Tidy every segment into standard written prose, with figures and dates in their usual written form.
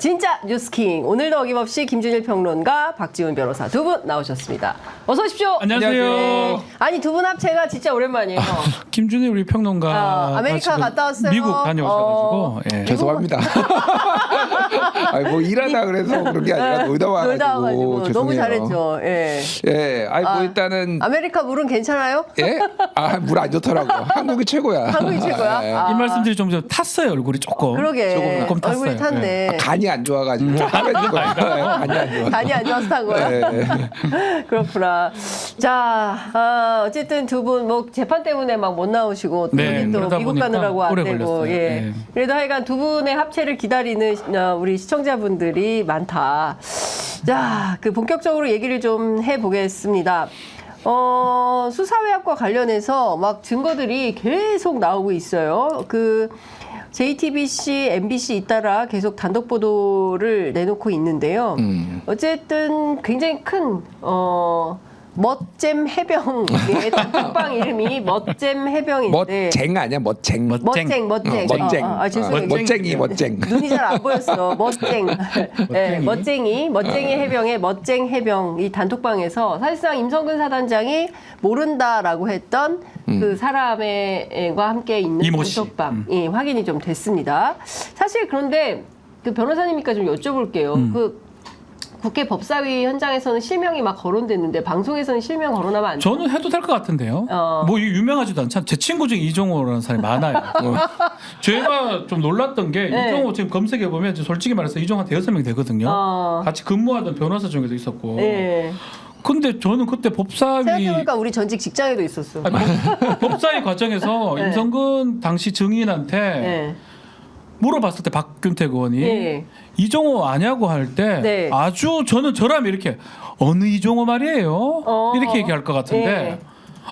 진짜 뉴스킹. 오늘도 어김없이 김준일 평론가, 박지훈 변호사 두 분 나오셨습니다. 어서 오십시오. 안녕하세요. 아니 두 분 합체가 진짜 오랜만이에요. 김준일 우리 평론가 아메리카 갔다 왔어요. 미국 다녀오셔가지고 예. 죄송합니다. 아니 뭐 일하다 그래서 그런 게 아니라 놀다 와가지고 죄송해요. 너무 잘했죠. 예. 예, 아니 뭐 일단은 아메리카 물은 괜찮아요? 예, 물 안 좋더라고. 한국이 최고야. 한국이 최고야? 예. 아. 이 말씀드리 좀 탔어요 얼굴이 조금. 그러게. 조금 탔어요. 얼굴이 탔네. 간이 안 좋아가지고 간이 안 좋아. 간이 안 좋아서 탄 거야? 예. 그렇구나. 자, 어쨌든 두 분 뭐 재판 때문에 막 못 나오시고 또 네, 여기 또 그러다 미국 보니까 가느라고 안 오래 되고 걸렸어요. 예. 네. 그래도 하여간 두 분의 합체를 기다리는 우리 시청자분들이 많다. 자, 그 본격적으로 얘기를 좀 해보겠습니다. 수사외압과 관련해서 막 증거들이 계속 나오고 있어요. 그 JTBC, MBC 잇따라 계속 단독 보도를 내놓고 있는데요. 어쨌든 굉장히 큰 멋잼 해병의 단톡방 이름이 멋잼 해병인데 멋쟁 아니야 멋쟁. 멋쟁. 죄송해요. 멋쟁이. 눈이 잘 안 보였어. 멋쟁. 네, 멋쟁이 해병의 멋쟁 해병 이 단톡방에서 사실상 임성근 사단장이 모른다라고 했던 그 사람과 함께 있는 이모 씨. 단톡방 확인이 좀 됐습니다. 사실 그런데 그 변호사님이니까 좀 여쭤볼게요. 그 국회 법사위 현장에서는 실명이 막 거론됐는데 방송에서는 실명 거론하면 안 돼요? 저는 해도 될 것 같은데요. 뭐 유명하지도 않잖아. 제 친구 중에 이종호라는 사람이 많아요. 제가 좀 놀랐던 게 네. 이종호 지금 검색해 보면 솔직히 말해서 이종호 한 6명 되거든요. 같이 근무하던 변호사 중에도 있었고. 네. 근데 저는 그때 법사위 생각해보니까 우리 전직 직장에도 있었어. 법사위 과정에서 네. 임성근 당시 증인한테 네. 물어봤을 때 박균택 의원이 예. 이종호 아냐고 할 때 네. 아주 저라면 이렇게 어느 이종호 말이에요? 이렇게 얘기할 것 같은데 예.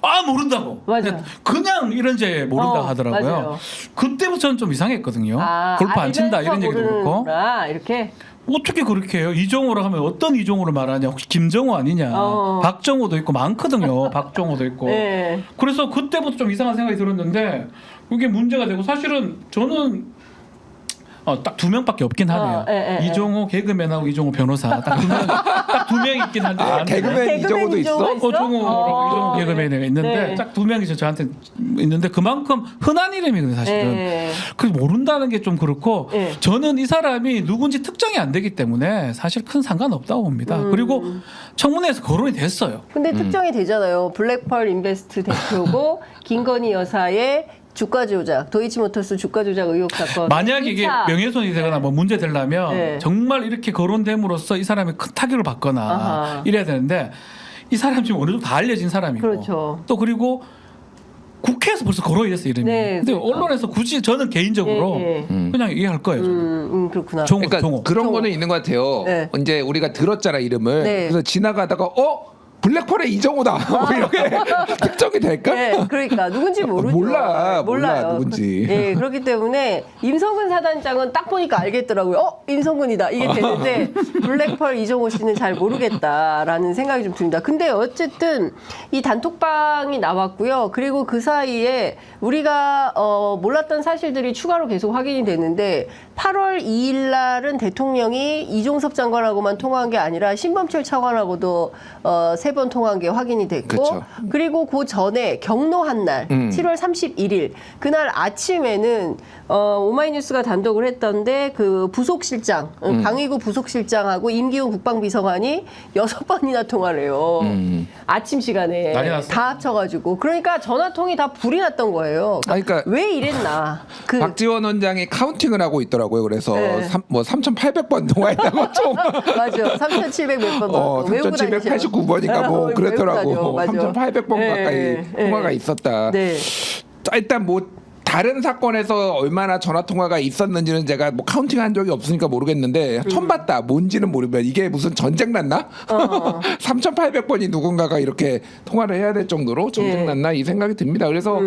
아 모른다고 맞아요. 그냥 이런 제 모른다 하더라고요. 맞아요. 그때부터 저는 좀 이상했거든요. 골프 안 친다 이런 얘기도 그렇고 모르는구나, 이렇게. 어떻게 그렇게 해요? 이종호라 하면 어떤 이종호를 말하냐? 혹시 김정호 아니냐? 박정호도 있고 많거든요. 박정호도 있고. 네. 그래서 그때부터 좀 이상한 생각이 들었는데 그게 문제가 되고 사실은 저는 딱 2명밖에 없긴 하네요. 이종호 개그맨하고 이종호 변호사 딱 두 명 있긴 한데 개그맨 이종호도 있어? 종호라고 이종호 개그맨이 있는데 네. 딱 2명이 저한테 있는데 그만큼 흔한 이름이거든요 사실은. 네. 그래서 모른다는 게 좀 그렇고 네. 저는 이 사람이 누군지 특정이 안 되기 때문에 사실 큰 상관없다고 봅니다. 그리고 청문회에서 거론이 됐어요. 근데 특정이 되잖아요. 블랙펄 인베스트 대표고 김건희 여사의 주가 조작, 도이치모터스 주가 조작 의혹 사건. 만약 이게 2차. 명예훼손이 되거나 뭐 문제 되려면 네. 정말 이렇게 거론됨으로써 이 사람이 큰 타격을 받거나 아하. 이래야 되는데 이 사람 지금 어느 정도 다 알려진 사람이고 그렇죠. 또 그리고 국회에서 벌써 거론이 됐어 이름이. 네, 근데 그러니까. 언론에서 굳이 저는 개인적으로 예, 예. 그냥 얘기할 거예요. 저는. 그렇구나. 종호, 그러니까 종호. 그런 거는 있는 것 같아요. 네. 이제 우리가 들었잖아 이름을. 네. 그래서 지나가다가 블랙펄의 이정호다. 뭐 이렇게 특정이 될까? 네, 그러니까 누군지 모르죠. 몰라 몰라요. 누군지. 네, 그렇기 때문에 임성근 사단장은 딱 보니까 알겠더라고요. 임성근이다 이게 되는데 블랙펄 이종호 씨는 잘 모르겠다라는 생각이 좀 듭니다. 근데 어쨌든 이 단톡방이 나왔고요. 그리고 그 사이에 우리가 몰랐던 사실들이 추가로 계속 확인이 되는데 8월 2일 날은 대통령이 이종섭 장관하고만 통화한 게 아니라 신범철 차관하고도 3번 통화한 게 확인이 됐고 그쵸. 그리고 그 전에 경로한 날 7월 31일 그날 아침에는 오마이뉴스가 단독을 했던데 그 부속실장 강의구 부속실장하고 임기훈 국방비서관이 6번이나 통화를 해요. 아침 시간에 난리 났어. 다 합쳐가지고 그러니까 전화통이 다 불이 났던 거예요. 그러니까 왜 이랬나? 그 박지원 원장이 카운팅을 하고 있더라고요. 그래서 네. 3,800번 통화했다고 좀. 맞아 3,700 몇 번. 3,789번인가 뭐 그랬더라고. 3,800번 가까이 통화가 있었다. 네. 일단 뭐 다른 사건에서 얼마나 전화 통화가 있었는지는 제가 뭐 카운팅한 적이 없으니까 모르겠는데 처음 봤다. 뭔지는 모르면 이게 무슨 전쟁 났나? 3,800번이 누군가가 이렇게 통화를 해야 될 정도로 전쟁 났나 이 생각이 듭니다. 그래서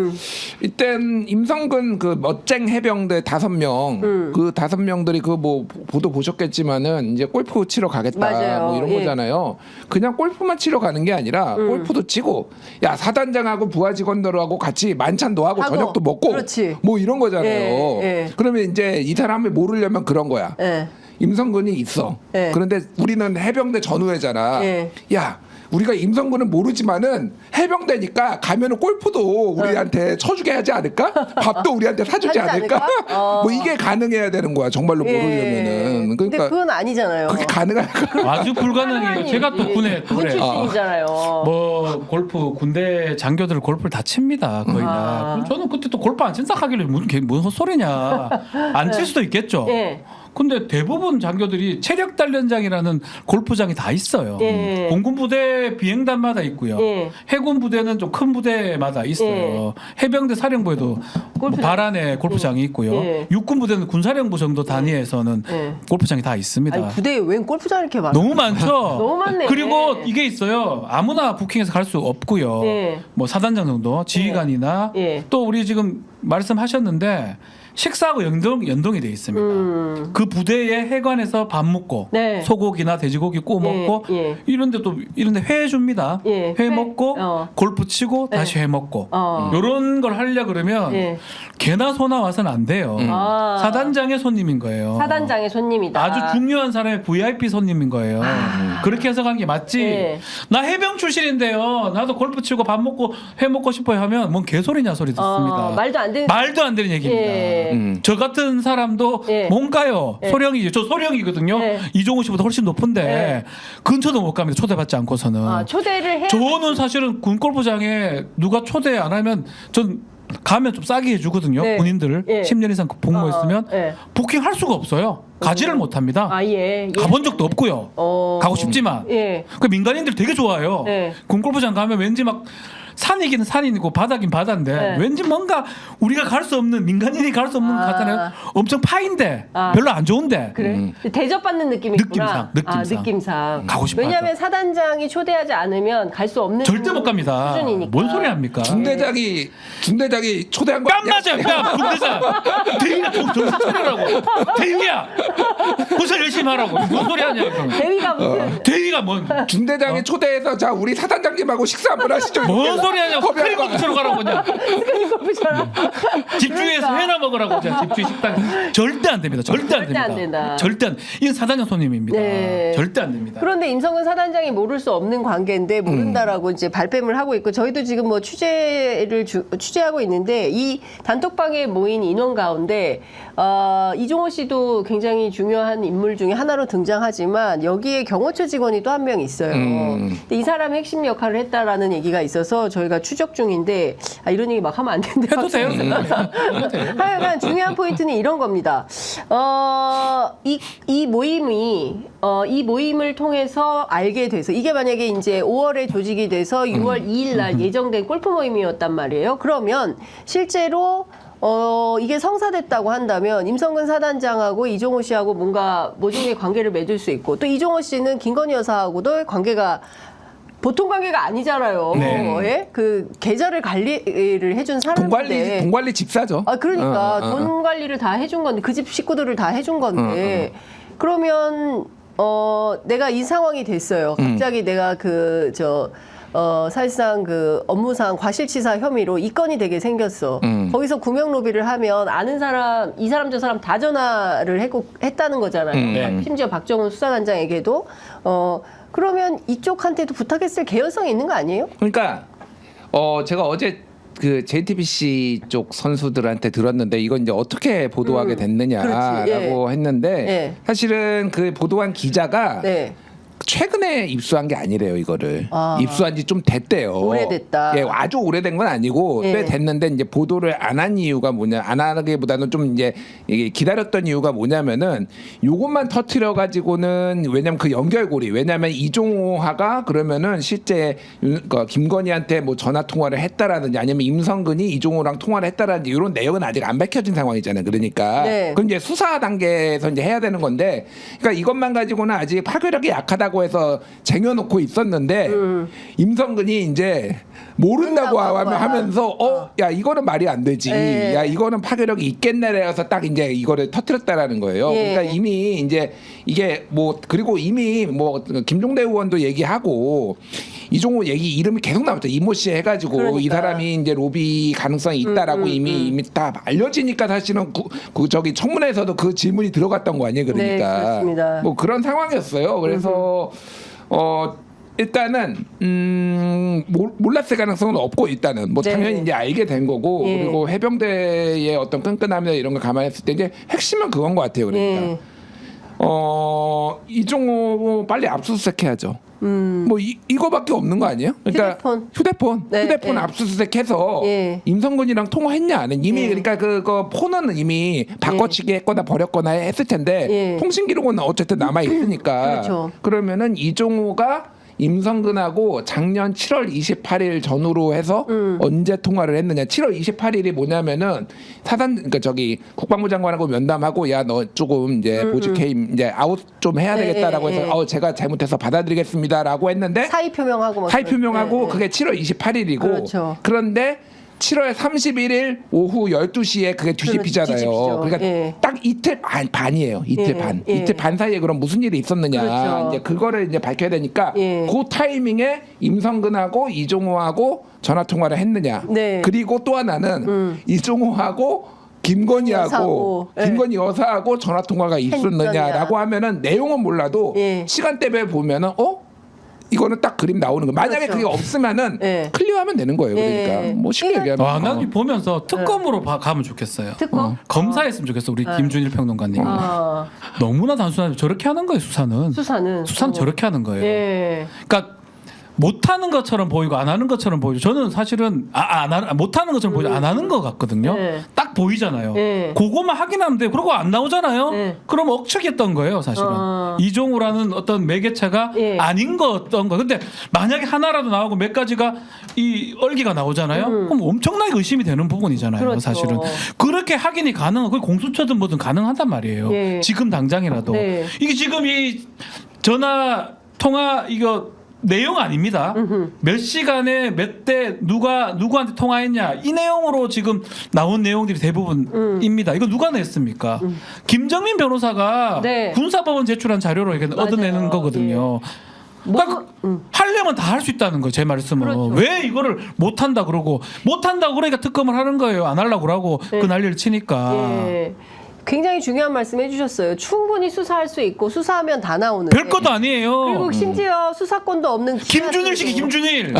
이땐 임성근 그 멋쟁 해병대 5명 그 5명들이 그 뭐 보도 보셨겠지만은 이제 골프 치러 가겠다 맞아요. 뭐 이런 거잖아요. 그냥 골프만 치러 가는 게 아니라 골프도 치고 야 사단장하고 부하 직원들하고 같이 만찬도 하고 저녁도 먹고 그렇지. 뭐 이런 거잖아요. 예, 예. 그러면 이제 이 사람을 모르려면 그런 거야. 예. 임성근이 있어. 네. 그런데 우리는 해병대 전후회잖아. 네. 야, 우리가 임성근은 모르지만은 해병대니까 가면은 골프도 우리한테 쳐주게 하지 않을까? 밥도 우리한테 사주지 하지 않을까? 않을까? 뭐 이게 가능해야 되는 거야. 정말로 모르려면은. 근데 그러니까 그건 아니잖아요. 그게 가능할까? 아주 불가능해요. 제가 또 군에 군 출신이잖아요. 뭐 골프 군대 장교들 골프를 다 칩니다 거의 다. 그럼 저는 그때 또 골프 안 친다 하길래 무슨 헛소리냐. 안 칠 수도 있겠죠. 예. 근데 대부분 장교들이 체력 단련장이라는 골프장이 다 있어요. 예. 공군 부대 비행단마다 있고요. 예. 해군 부대는 좀 큰 부대마다 있어요. 예. 해병대 사령부에도 뭐 골프장. 발안에 골프장이 있고요. 예. 육군 부대는 군사령부 정도 단위에서는 예. 골프장이 다 있습니다. 아니 부대에 웬 골프장 이렇게 많아? 너무 많죠. 너무 많네. 그리고 이게 있어요. 아무나 부킹해서 갈 수 없고요. 예. 뭐 사단장 정도, 지휘관이나 예. 또 우리 지금 말씀하셨는데 식사하고 연동이 돼 있습니다. 그 부대의 해관에서 밥 먹고 네. 소고기나 돼지고기 구워 예, 먹고 예. 이런데 회 줍니다. 예, 회 회. 먹고 골프 치고 네. 다시 회 먹고 어. 이런 걸 하려 그러면 예. 개나 소나 와서는 안 돼요. 아. 사단장의 손님인 거예요. 사단장의 손님이다. 아주 중요한 사람의 VIP 손님인 거예요. 그렇게 해석한 게 맞지. 네. 나 해병 출신인데요. 나도 골프 치고 밥 먹고 회 먹고 싶어요 하면 뭔 개소리냐 소리 듣습니다. 말도 안 되는. 말도 안 되는 얘기입니다. 예. 저 같은 사람도 예. 뭔가요? 예. 소령이죠. 저 소령이거든요. 예. 이종호 씨보다 훨씬 높은데 예. 근처도 못 갑니다. 초대받지 않고서는. 아, 초대를 해. 저는 사실은 군 골프장에 누가 초대 안 하면 전 가면 좀 싸게 해주거든요. 네. 군인들 예. 10년 이상 복무했으면 예. 부킹할 수가 없어요. 가지를 못합니다. 아 예. 예. 가본 적도 없고요. 가고 싶지만 예. 그 민간인들 되게 좋아해요. 네. 군 골프장 가면 왠지 막 산이긴 산이고 바다긴 바다인데 네. 왠지 뭔가 우리가 갈 수 없는 민간인이 갈 수 없는 것 같잖아요. 엄청 파인데 아. 별로 안 좋은데 그래? 대접받는 느낌이 있구나. 느낌상. 아, 느낌상. 가고 싶어요. 왜냐하면 사단장이 초대하지 않으면 갈 수 없는 절대 못 갑니다. 수준이니까. 뭔 소리 합니까? 중대장이 초대한 거 뺨 맞아요. 뺨 군대장. 대위가 정신 차리라고. 대위야. 무슨 열심히 하라고. 뭔 소리 하냐 이거. 대위가 무슨 대위가 뭔 중대장이 초대해서 자 우리 사단장님하고 식사 한번 하시죠. 뭔 소리 하냐고. 섭외한 스크린 거 골프처럼 가라고 그냥. 골프처럼. 집주에서 회나 먹으라고 그냥 집주의 식당 절대 안 됩니다. 절대 안 절대 됩니다. 안 된다. 절대 안. 이건 사단장 손님입니다. 네. 절대 안 됩니다. 그런데 임성근 사단장이 모를 수 없는 관계인데 모른다라고 이제 발뺌을 하고 있고 저희도 지금 뭐 취재하고 있는데 이 단톡방에 모인 인원 가운데 이종호 씨도 굉장히 중요한 인물 중에 하나로 등장하지만 여기에 경호처 직원이 또 한 명 있어요. 근데 이 사람이 핵심 역할을 했다라는 얘기가 있어서 저희가 추적 중인데 이런 얘기 막 하면 안 되는데 해도 돼요. 해도 돼요. 하여간 중요한 포인트는 이런 겁니다. 이 모임을 통해서 알게 돼서 이게 만약에 이제 5월에 조직이 돼서 6월 2일 날 예정된 골프 모임이었단 말이에요. 그러면 실제로 이게 성사됐다고 한다면 임성근 사단장하고 이종호 씨하고 뭔가 모종의 관계를 맺을 수 있고 또 이종호 씨는 김건희 여사하고도 관계가 보통 관계가 아니잖아요. 네. 예? 그 계좌를 관리를 해준 사람인데 돈 관리 집사죠. 아 그러니까 돈 관리를 다 해준 건데 그 집 식구들을 다 해준 건데 그러면 내가 이 상황이 됐어요. 갑자기 내가 사실상 그 업무상 과실치사 혐의로 입건이 되게 생겼어. 거기서 구명 로비를 하면 아는 사람, 이 사람 저 사람 다 전화를 했다는 거잖아요. 네. 심지어 박정훈 수사단장에게도 그러면 이쪽한테도 부탁했을 개연성이 있는 거 아니에요? 그러니까 제가 어제 그 JTBC 쪽 선수들한테 들었는데 이건 이제 어떻게 보도하게 됐느냐라고 그렇지, 예. 했는데 예. 사실은 그 보도한 기자가 네. 최근에 입수한 게 아니래요 이거를. 아. 입수한 지 좀 됐대요. 오래됐다. 예, 아주 오래된 건 아니고 예. 꽤 됐는데 이제 보도를 안 한 이유가 뭐냐, 안 하기보다는 좀 이제 이게 기다렸던 이유가 뭐냐면은 요것만 터트려 가지고는 왜냐면 그 연결고리, 왜냐면 이종호하가 그러면은 실제 김건희한테 뭐 전화 통화를 했다라든지 아니면 임성근이 이종호랑 통화를 했다라든지 이런 내용은 아직 안 밝혀진 상황이잖아요. 그러니까 네. 그럼 이제 수사 단계에서 이제 해야 되는 건데, 그러니까 이것만 가지고는 아직 파괴력이 약하다고 해서 쟁여놓고 있었는데 임성근이 이제 모른다고 하면서 야 이거는 말이 안 되지, 예. 야 이거는 파괴력이 있겠네라서 딱 이제 이거를 터뜨렸다라는 거예요. 예. 그러니까 이미 이제 이게 뭐 그리고 이미 뭐 김종대 의원도 얘기하고 이종호 얘기 이름이 계속 나왔죠. 이모 씨 해가지고 그러니까. 이 사람이 이제 로비 가능성이 있다라고 이미 다 알려지니까 사실은 저기 청문회에서도 그 질문이 들어갔던 거 아니에요. 그러니까 네, 그렇습니다. 뭐 그런 상황이었어요. 그래서 일단은 몰랐을 가능성은 없고 일단은 뭐 네. 당연히 이제 알게 된 거고 예. 그리고 해병대의 어떤 끈끈함이나 이런 걸 감안했을 때 이제 핵심은 그건 것 같아요. 그러니까 예. 이종호 빨리 압수수색해야죠. 뭐 이거밖에 없는 거 아니에요? 그러니까 휴대폰 네, 네. 압수수색해서 예. 임성근이랑 통화했냐 안 했냐. 이미 예. 그러니까 그거 폰은 이미 바꿔치기 했거나 버렸거나 했을 텐데 예. 통신 기록은 어쨌든 남아 있으니까 그렇죠. 그러면은 이종호가 임성근하고 작년 7월 28일 전후로 해서 언제 통화를 했느냐. 7월 28일이 뭐냐면은 그러니까 저기 국방부 장관하고 면담하고 야 너 조금 이제 보직해임 이제 아웃 좀 해야 되겠다라고 해서 제가 잘못해서 받아들이겠습니다라고 했는데 사의 표명하고 뭐 사의 표명하고 네, 그게 7월 28일이고 그렇죠. 그런데 7월 31일 오후 12시에 그게 뒤집히잖아요. 뒤집히죠. 그러니까 예. 딱 이틀 반이에요. 이틀 예, 반. 예. 이틀 반 사이에 그럼 무슨 일이 있었느냐. 그렇죠. 이제 그거를 이제 밝혀야 되니까 예. 그 타이밍에 임성근하고 이종호하고 전화 통화를 했느냐. 네. 그리고 또 하나는 이종호하고 김건희하고 여사하고, 김건희 여사하고 전화 통화가 있었느냐라고 하면은 내용은 몰라도 예. 시간대별 보면은 이거는 딱 그림 나오는 거. 만약에 그렇죠. 그게 없으면은 예. 클리어하면 되는 거예요. 그러니까 예. 뭐 쉽게 얘기하면. 와, 난 보면서 특검으로 가면 좋겠어요. 특검? 검사했으면 좋겠어. 우리 김준일 평론가님. 아, 너무나 단순하게 저렇게 하는 거예요. 수사는 수사는 저렇게 하는 거예요. 예. 그러니까 못하는 것처럼 보이고 안 하는 것처럼 보이죠. 저는 사실은 못하는 것처럼 보이지 안 하는 것 같거든요. 네. 딱 보이잖아요. 네. 그거만 확인하면 돼요. 그러고 안 나오잖아요. 네. 그럼 억측했던 거예요, 사실은. 이종우라는 어떤 매개체가 예. 아닌 거였던 거. 근데 만약에 하나라도 나오고 몇 가지가 이 얼기가 나오잖아요. 그럼 엄청나게 의심이 되는 부분이잖아요, 그렇죠. 사실은. 그렇게 확인이 가능한, 그 공수처든 뭐든 가능하단 말이에요. 예. 지금 당장이라도. 네. 이게 지금 이 전화 통화 이거 내용 아닙니다. 몇 시간에 몇 대 누구한테 통화했냐 이 내용으로 지금 나온 내용들이 대부분입니다. 이거 누가 냈습니까? 김정민 변호사가 네. 군사법원 제출한 자료로 이렇게 맞아요. 얻어내는 거거든요. 그러니까 하려면 다 할 수 있다는 거예요. 제 말씀은. 그렇죠. 왜 이거를 못한다 그러고 못한다고 그러니까 특검을 하는 거예요. 안 하려고 그러고 그 난리를 치니까. 예. 굉장히 중요한 말씀 해주셨어요. 충분히 수사할 수 있고 수사하면 다 나오는. 별것도 아니에요. 그리고 심지어 수사권도 없는 김준일 시키 김준일.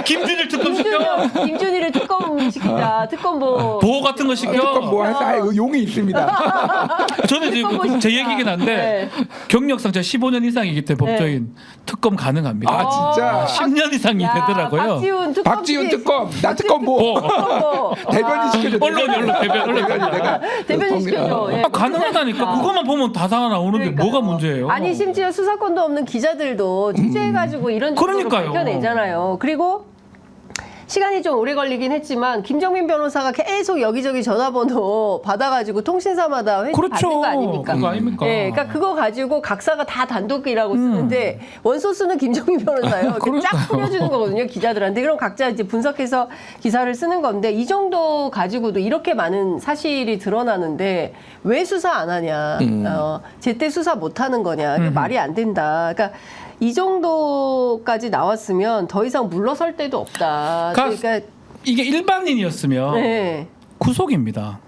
김준일 특검 시켜. 김준일을 특검 시키자. 특검 뭐 보호 같은 거 시켜. 특검 뭐 할사 용이 있습니다. 저는 지금 제 얘기긴 한데 경력상 제가 15년 이상이기 때문에 법조인 특검 가능합니다. 아 진짜 10년 이상이 야, 되더라고요. 박지훈 특검 나 특검 뭐 대변인 시켜줘. 언론 대변인 내가 대변인 시켜줘. 예. 가능하다니까. 그것만 보면 다 나오는데 그러니까요. 뭐가 문제예요? 아니 심지어 수사권도 없는 기자들도 취재해가지고 이런 식으로 그러니까요. 밝혀내잖아요. 그리고 시간이 좀 오래 걸리긴 했지만 김정민 변호사가 계속 여기저기 전화번호 받아가지고 통신사마다 회식 그렇죠. 받는 거 아닙니까? 그거 아닙니까? 네, 그러니까 그거 가지고 각사가 다 단독이라고 쓰는데 원소스는 김정민 변호사예요. 이렇게 쫙 뿌려주는 거거든요, 기자들한테. 그럼 각자 이제 분석해서 기사를 쓰는 건데 이 정도 가지고도 이렇게 많은 사실이 드러나는데 왜 수사 안 하냐? 제때 수사 못 하는 거냐? 이게 말이 안 된다. 그러니까. 이 정도까지 나왔으면 더 이상 물러설 데도 없다. 그러니까 이게 일반인이었으면 네. 구속입니다.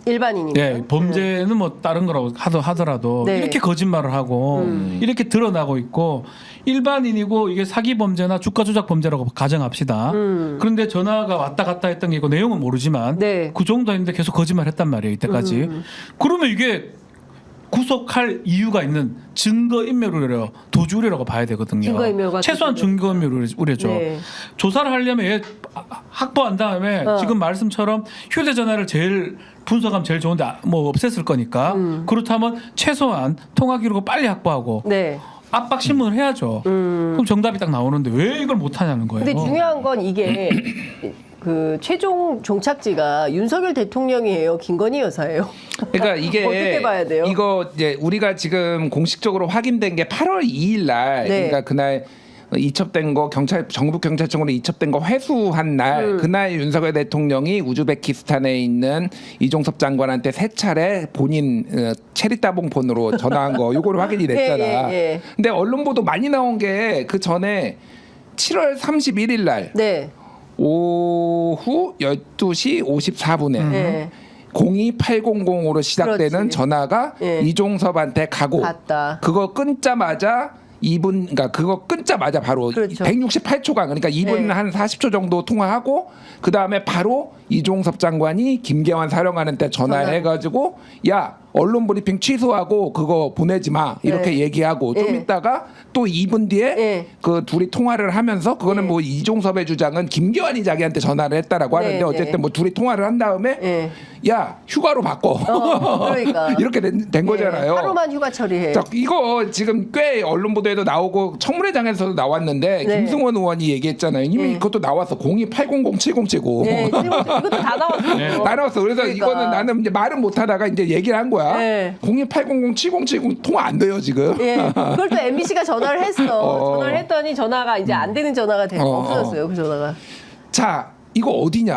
일반인이면 네, 범죄는 뭐 다른 거라고 하더라도 네. 이렇게 거짓말을 하고 이렇게 드러나고 있고 일반인이고 이게 사기 범죄나 주가 조작 범죄라고 가정합시다. 그런데 전화가 왔다 갔다 했던 게 있고 내용은 모르지만 네. 그 정도인데 계속 거짓말했단 말이에요 이때까지. 그러면 이게 구속할 이유가 있는 증거인멸 우려, 도주 우려라고 봐야 되거든요. 증거인멸과 최소한 증거인멸 우려죠. 네. 조사를 하려면 얘 확보한 다음에 지금 말씀처럼 휴대전화를 제일 분석하면 제일 좋은데 뭐 없앴을 거니까 그렇다면 최소한 통화 기록을 빨리 확보하고 네. 압박 신문을 해야죠. 그럼 정답이 딱 나오는데 왜 이걸 못 하냐는 거예요. 근데 중요한 건 이게 그 최종 종착지가 윤석열 대통령이에요, 김건희 여사예요. 그러니까 이게 어떻게 봐야 돼요? 이거 이제 우리가 지금 공식적으로 확인된 게 8월 2일 날 네. 그러니까 그날 이첩된 거 정부 경찰청으로 이첩된 거 회수한 날 그날 윤석열 대통령이 우즈베키스탄에 있는 이종섭 장관한테 세 차례 본인 체리따봉 폰으로 전화한 거 요거를 확인이 됐잖아. 예. 근데 언론 보도 많이 나온 게 그 전에 7월 31일 날 네. 오후 12시 54분에 네. 02800으로 시작되는 그렇지. 전화가 예. 이종섭한테 가고 갔다. 그거 끊자마자 2분 그러니까 그거 끊자마자 바로 그렇죠. 168초간 그러니까 2분 네. 한 40초 정도 통화하고 그다음에 바로 이종섭 장관이 김계환 사령관한테 전화해 가지고 야 언론 브리핑 취소하고 그거 보내지 마 이렇게 네. 얘기하고 좀 네. 있다가 또 2분 뒤에 네. 그 둘이 통화를 하면서 그거는 네. 뭐 이종섭의 주장은 김계환이 자기한테 전화를 했다라고 네, 하는데 어쨌든 네. 뭐 둘이 통화를 한 다음에 네. 야 휴가로 바꿔 그러니까. 이렇게 된 거잖아요. 하루만 휴가 처리해. 자, 이거 지금 꽤 언론 보도에도 나오고 청문회장에서도 나왔는데 네. 김승원 의원이 얘기했잖아요. 이미 네. 그것도 나왔어. 028007079. 네, 이것도 다 나왔어요. 다 나왔어. 그래서 그러니까. 이거는 나는 이제 말은 못하다가 이제 얘기를 한 거야. 네. 028007070 통화 안 돼요 지금. 예, 그걸 또 MBC가 전화를 했어. 어. 전화를 했더니 전화가 이제 안 되는 전화가 되고 없어졌어요. 그 전화가. 자, 이거 어디냐?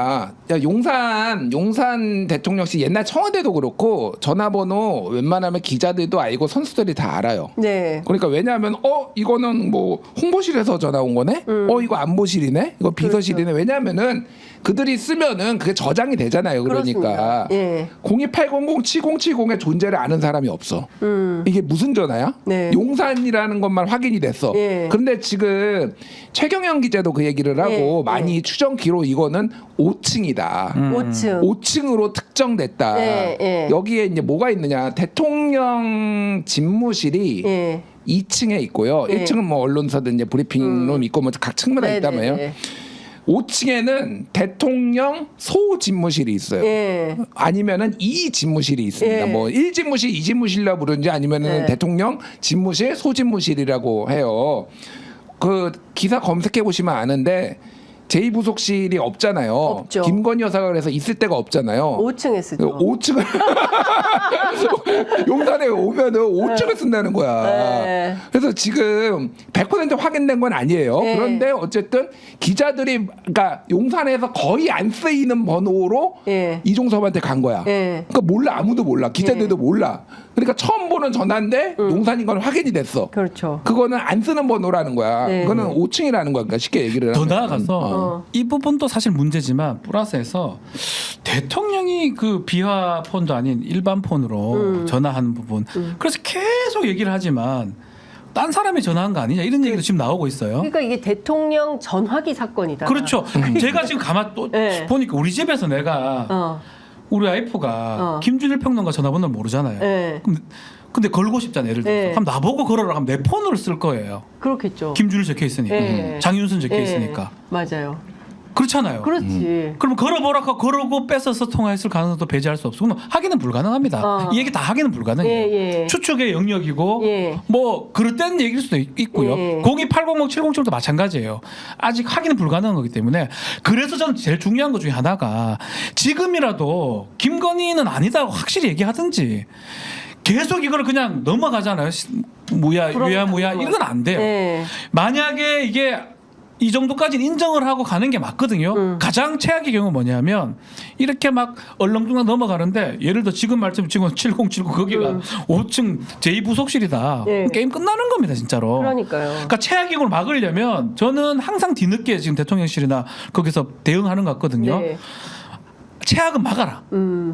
야, 용산 대통령실 옛날 청와대도 그렇고 전화번호 웬만하면 기자들도 알고 선수들이 다 알아요. 네. 그러니까 왜냐하면 이거는 뭐 홍보실에서 전화 온 거네. 이거 안보실이네. 이거 비서실이네. 왜냐하면은 그들이 쓰면은 그게 저장이 되잖아요. 그러니까 그렇습니다. 예. 028007070의 존재를 아는 사람이 없어. 이게 무슨 전화야? 네. 용산이라는 것만 확인이 됐어. 예. 그런데 지금 최경영 기자도 그 얘기를 하고 예. 많이 추정기로 이거는 5층이다. 5층. 5층으로 특정됐다. 예, 예. 여기에 이제 뭐가 있느냐? 대통령 집무실이 예. 2층에 있고요. 예. 1층은 뭐 언론사든 이제 브리핑룸 있고 뭐 각 층마다 네, 있다며요. 네, 네. 5층에는 대통령 소 집무실이 있어요. 예. 아니면은 2 집무실이 있습니다. 예. 뭐 1 집무실, 2 집무실이라 부르는지 아니면은 네. 대통령 집무실, 소 집무실이라고 해요. 그 기사 검색해 보시면 아는데 제2부속실이 없잖아요. 없죠. 김건희 여사가 그래서 있을 데가 없잖아요. 5층에 쓰죠. 5층을 용산에 오면은 5층을 쓴다는 거야. 네. 그래서 지금 100% 확인된 건 아니에요. 네. 그런데 어쨌든 기자들이 그러니까 용산에서 거의 안 쓰이는 번호로 예. 이종섭한테 간 거야. 예. 그러니까 몰라 아무도 몰라 기자들도 몰라. 그러니까 처음 보는 전화인데 용산인 건 확인이 됐어. 그렇죠. 그거는 안 쓰는 번호라는 거야. 네. 그거는 5층이라는 거야. 그러니까 쉽게 얘기를 더 하면. 나아가서 이 부분도 사실 문제지만 플러스해서 대통령이 그 비화 폰도 아닌 일반 폰으로 전화하는 부분 그래서 계속 얘기를 하지만 딴 사람이 전화한 거 아니냐 이런 얘기도 지금 나오고 있어요. 그러니까 이게 대통령 전화기 사건이다. 그렇죠. 제가 지금 가만 또 네. 보니까 우리 집에서 내가 우리 와이프가 김준일 평론가 전화번호를 모르잖아요. 네. 근데 걸고 싶잖아요. 예를 들어서. 네. 그럼 나보고 걸어라 하면 내 폰으로 쓸 거예요. 그렇겠죠. 김준일 적혀 있으니까. 네. 장윤순 적혀 네. 있으니까. 맞아요. 그렇잖아요. 그렇지. 그럼 걸어보라 하고 그러고 뺏어서 통화했을 가능성도 배제할 수 없어. 그럼 확인은 불가능합니다. 이 얘기 다 확인은 불가능해요. 예, 예. 추측의 영역이고 예. 뭐 그릇된 얘기일 수도 있고요. 예. 028007070도 마찬가지예요. 아직 확인은 불가능한 거기 때문에 그래서 저는 제일 중요한 것 중에 하나가 지금이라도 김건희는 아니다고 확실히 얘기하든지 계속 이걸 그냥 넘어가잖아요. 무야 이런 건 안 돼요. 네. 만약에 이게 이 정도까지는 인정을 하고 가는 게 맞거든요. 가장 최악의 경우 뭐냐면 이렇게 막 얼렁뚱땅 넘어가는데 예를 들어 지금 말씀 지금 7079 거기가 5층 제2부속실이다. 네. 게임 끝나는 겁니다 진짜로. 그러니까요. 그러니까 최악의 경우를 막으려면 저는 항상 뒤늦게 지금 대통령실이나 거기서 대응하는 것 같거든요. 네. 최악은 막아라.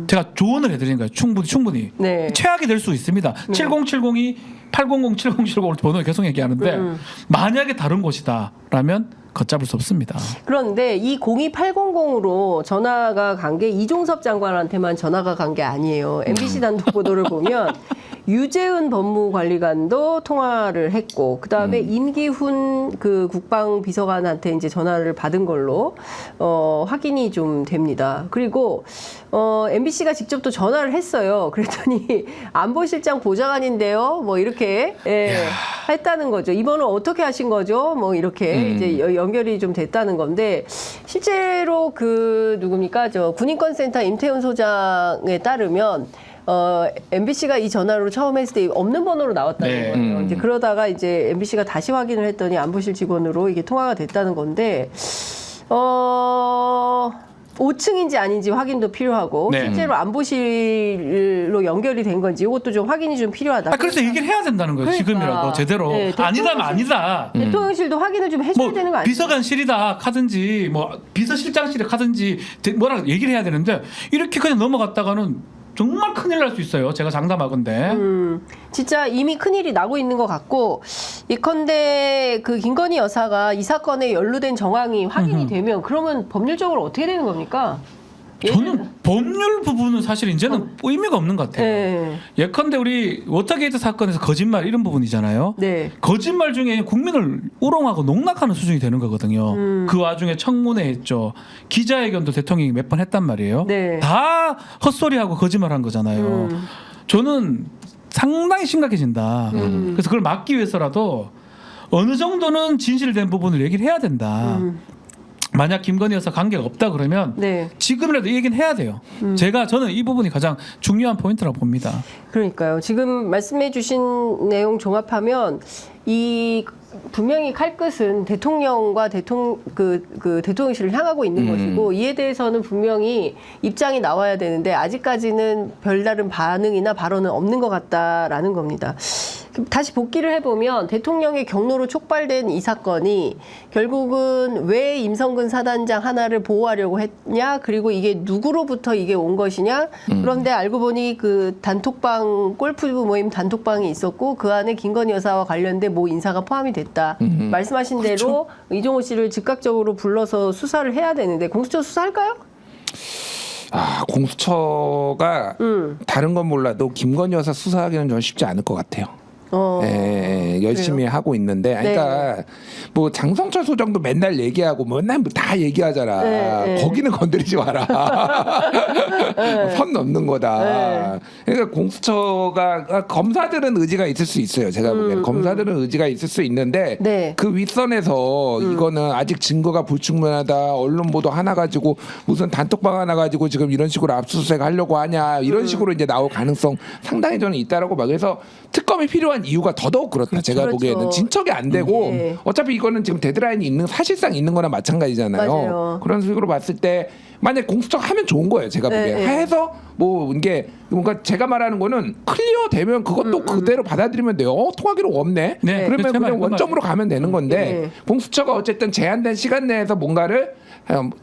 제가 조언을 해드리는 거예요. 충분히. 네. 최악이 될 수 있습니다. 7070이 800-7070으로 번호 계속 얘기하는데 만약에 다른 곳이다라면 걷잡을 수 없습니다. 그런데 이 02800으로 전화가 간 게 이종섭 장관한테만 전화가 간 게 아니에요. MBC 단독 보도를 보면 유재은 법무관리관도 통화를 했고 그다음에 임기훈 그 국방비서관한테 이제 전화를 받은 걸로 확인이 좀 됩니다. 그리고 MBC가 직접 또 전화를 했어요. 그랬더니 안보실장 보좌관인데요. 뭐 이렇게 했다는 거죠. 이번은 어떻게 하신 거죠? 뭐 이렇게 이제 연결이 좀 됐다는 건데 실제로 그 누굽니까? 저 군인권센터 임태훈 소장에 따르면 MBC가 이 전화로 처음 했을 때 없는 번호로 나왔다는 네. 거예요. 이제 그러다가 이제 MBC가 다시 확인을 했더니 안보실 직원으로 이게 통화가 됐다는 건데 5층인지 아닌지 확인도 필요하고 네. 실제로 안보실로 연결이 된 건지 이것도 좀 확인이 좀 필요하다. 그래서 얘기를 해야 된다는 거예요. 그러니까. 지금이라도 제대로. 네, 아니다면 아니다. 대통령실도 확인을 좀 해줘야 뭐 되는 거 아니에요? 비서관실이다 카든지 뭐 비서실장실에 카든지 뭐라 얘기를 해야 되는데 이렇게 그냥 넘어갔다가는 정말 큰일 날 수 있어요. 제가 장담하건데. 진짜 이미 큰일이 나고 있는 것 같고 예컨대 그 김건희 여사가 이 사건에 연루된 정황이 확인이 되면 그러면 법률적으로 어떻게 되는 겁니까? 저는 법률 부분은 사실 이제는 의미가 없는 것 같아요. 네. 예컨대 우리 워터게이트 사건에서 거짓말 이런 부분이잖아요. 네. 거짓말 중에 국민을 우롱하고 농락하는 수준이 되는 거거든요. 그 와중에 청문회 했죠. 기자회견도 대통령이 몇 번 했단 말이에요. 네. 다 헛소리하고 거짓말한 거잖아요. 저는 상당히 심각해진다. 그래서 그걸 막기 위해서라도 어느 정도는 진실된 부분을 얘기를 해야 된다. 만약 김건희 여사 관계가 없다 그러면 네. 지금이라도 이 얘기는 해야 돼요. 저는 이 부분이 가장 중요한 포인트라고 봅니다. 그러니까요. 지금 말씀해주신 내용 종합하면 이 분명히 칼끝은 대통령과 대통령실을 향하고 있는 것이고 이에 대해서는 분명히 입장이 나와야 되는데 아직까지는 별다른 반응이나 발언은 없는 것 같다라는 겁니다. 다시 복기를 해보면 대통령의 경로로 촉발된 이 사건이 결국은 왜 임성근 사단장 하나를 보호하려고 했냐, 그리고 이게 누구로부터 이게 온 것이냐. 그런데 알고 보니 그 단톡방, 골프부 모임 단톡방이 있었고 그 안에 김건희 여사와 관련된 모 인사가 포함이 됐다. 말씀하신 대로 이종호 씨를 즉각적으로 불러서 수사를 해야 되는데 공수처 수사할까요? 공수처가 다른 건 몰라도 김건희 여사 수사하기는 좀 쉽지 않을 것 같아요. 열심히 그래요? 하고 있는데, 그러니까 뭐 장성철 소장도 맨날 얘기하고 맨날 다 얘기하잖아. 네. 거기는 건드리지 마라. 선 넘는 거다. 그러니까 공수처가 검사들은 의지가 있을 수 있어요. 제가 보기에는 검사들은 의지가 있을 수 있는데 네. 그 윗선에서 이거는 아직 증거가 불충분하다. 언론 보도 하나 가지고 무슨 단톡방 하나 가지고 지금 이런 식으로 압수수색 하려고 하냐 이런 식으로 이제 나올 가능성 상당히 저는 있다라고 봐. 그래서 특검이 필요한 이유가 더더욱 그렇다. 제가 그렇죠. 보기에는 진척이 안 되고 네. 어차피 이거는 지금 데드라인이 있는 사실상 있는 거나 마찬가지잖아요. 맞아요. 그런 식으로 봤을 때 만약 공수처가 하면 좋은 거예요. 제가 보기에 해서 뭐 이게 뭔가 제가 말하는 거는 클리어 되면 그것도 그대로 받아들이면 돼요. 통화기록 없네. 네, 그러면 그렇죠. 그냥 원점으로 가면 되는 건데 공수처가 어쨌든 제한된 시간 내에서 뭔가를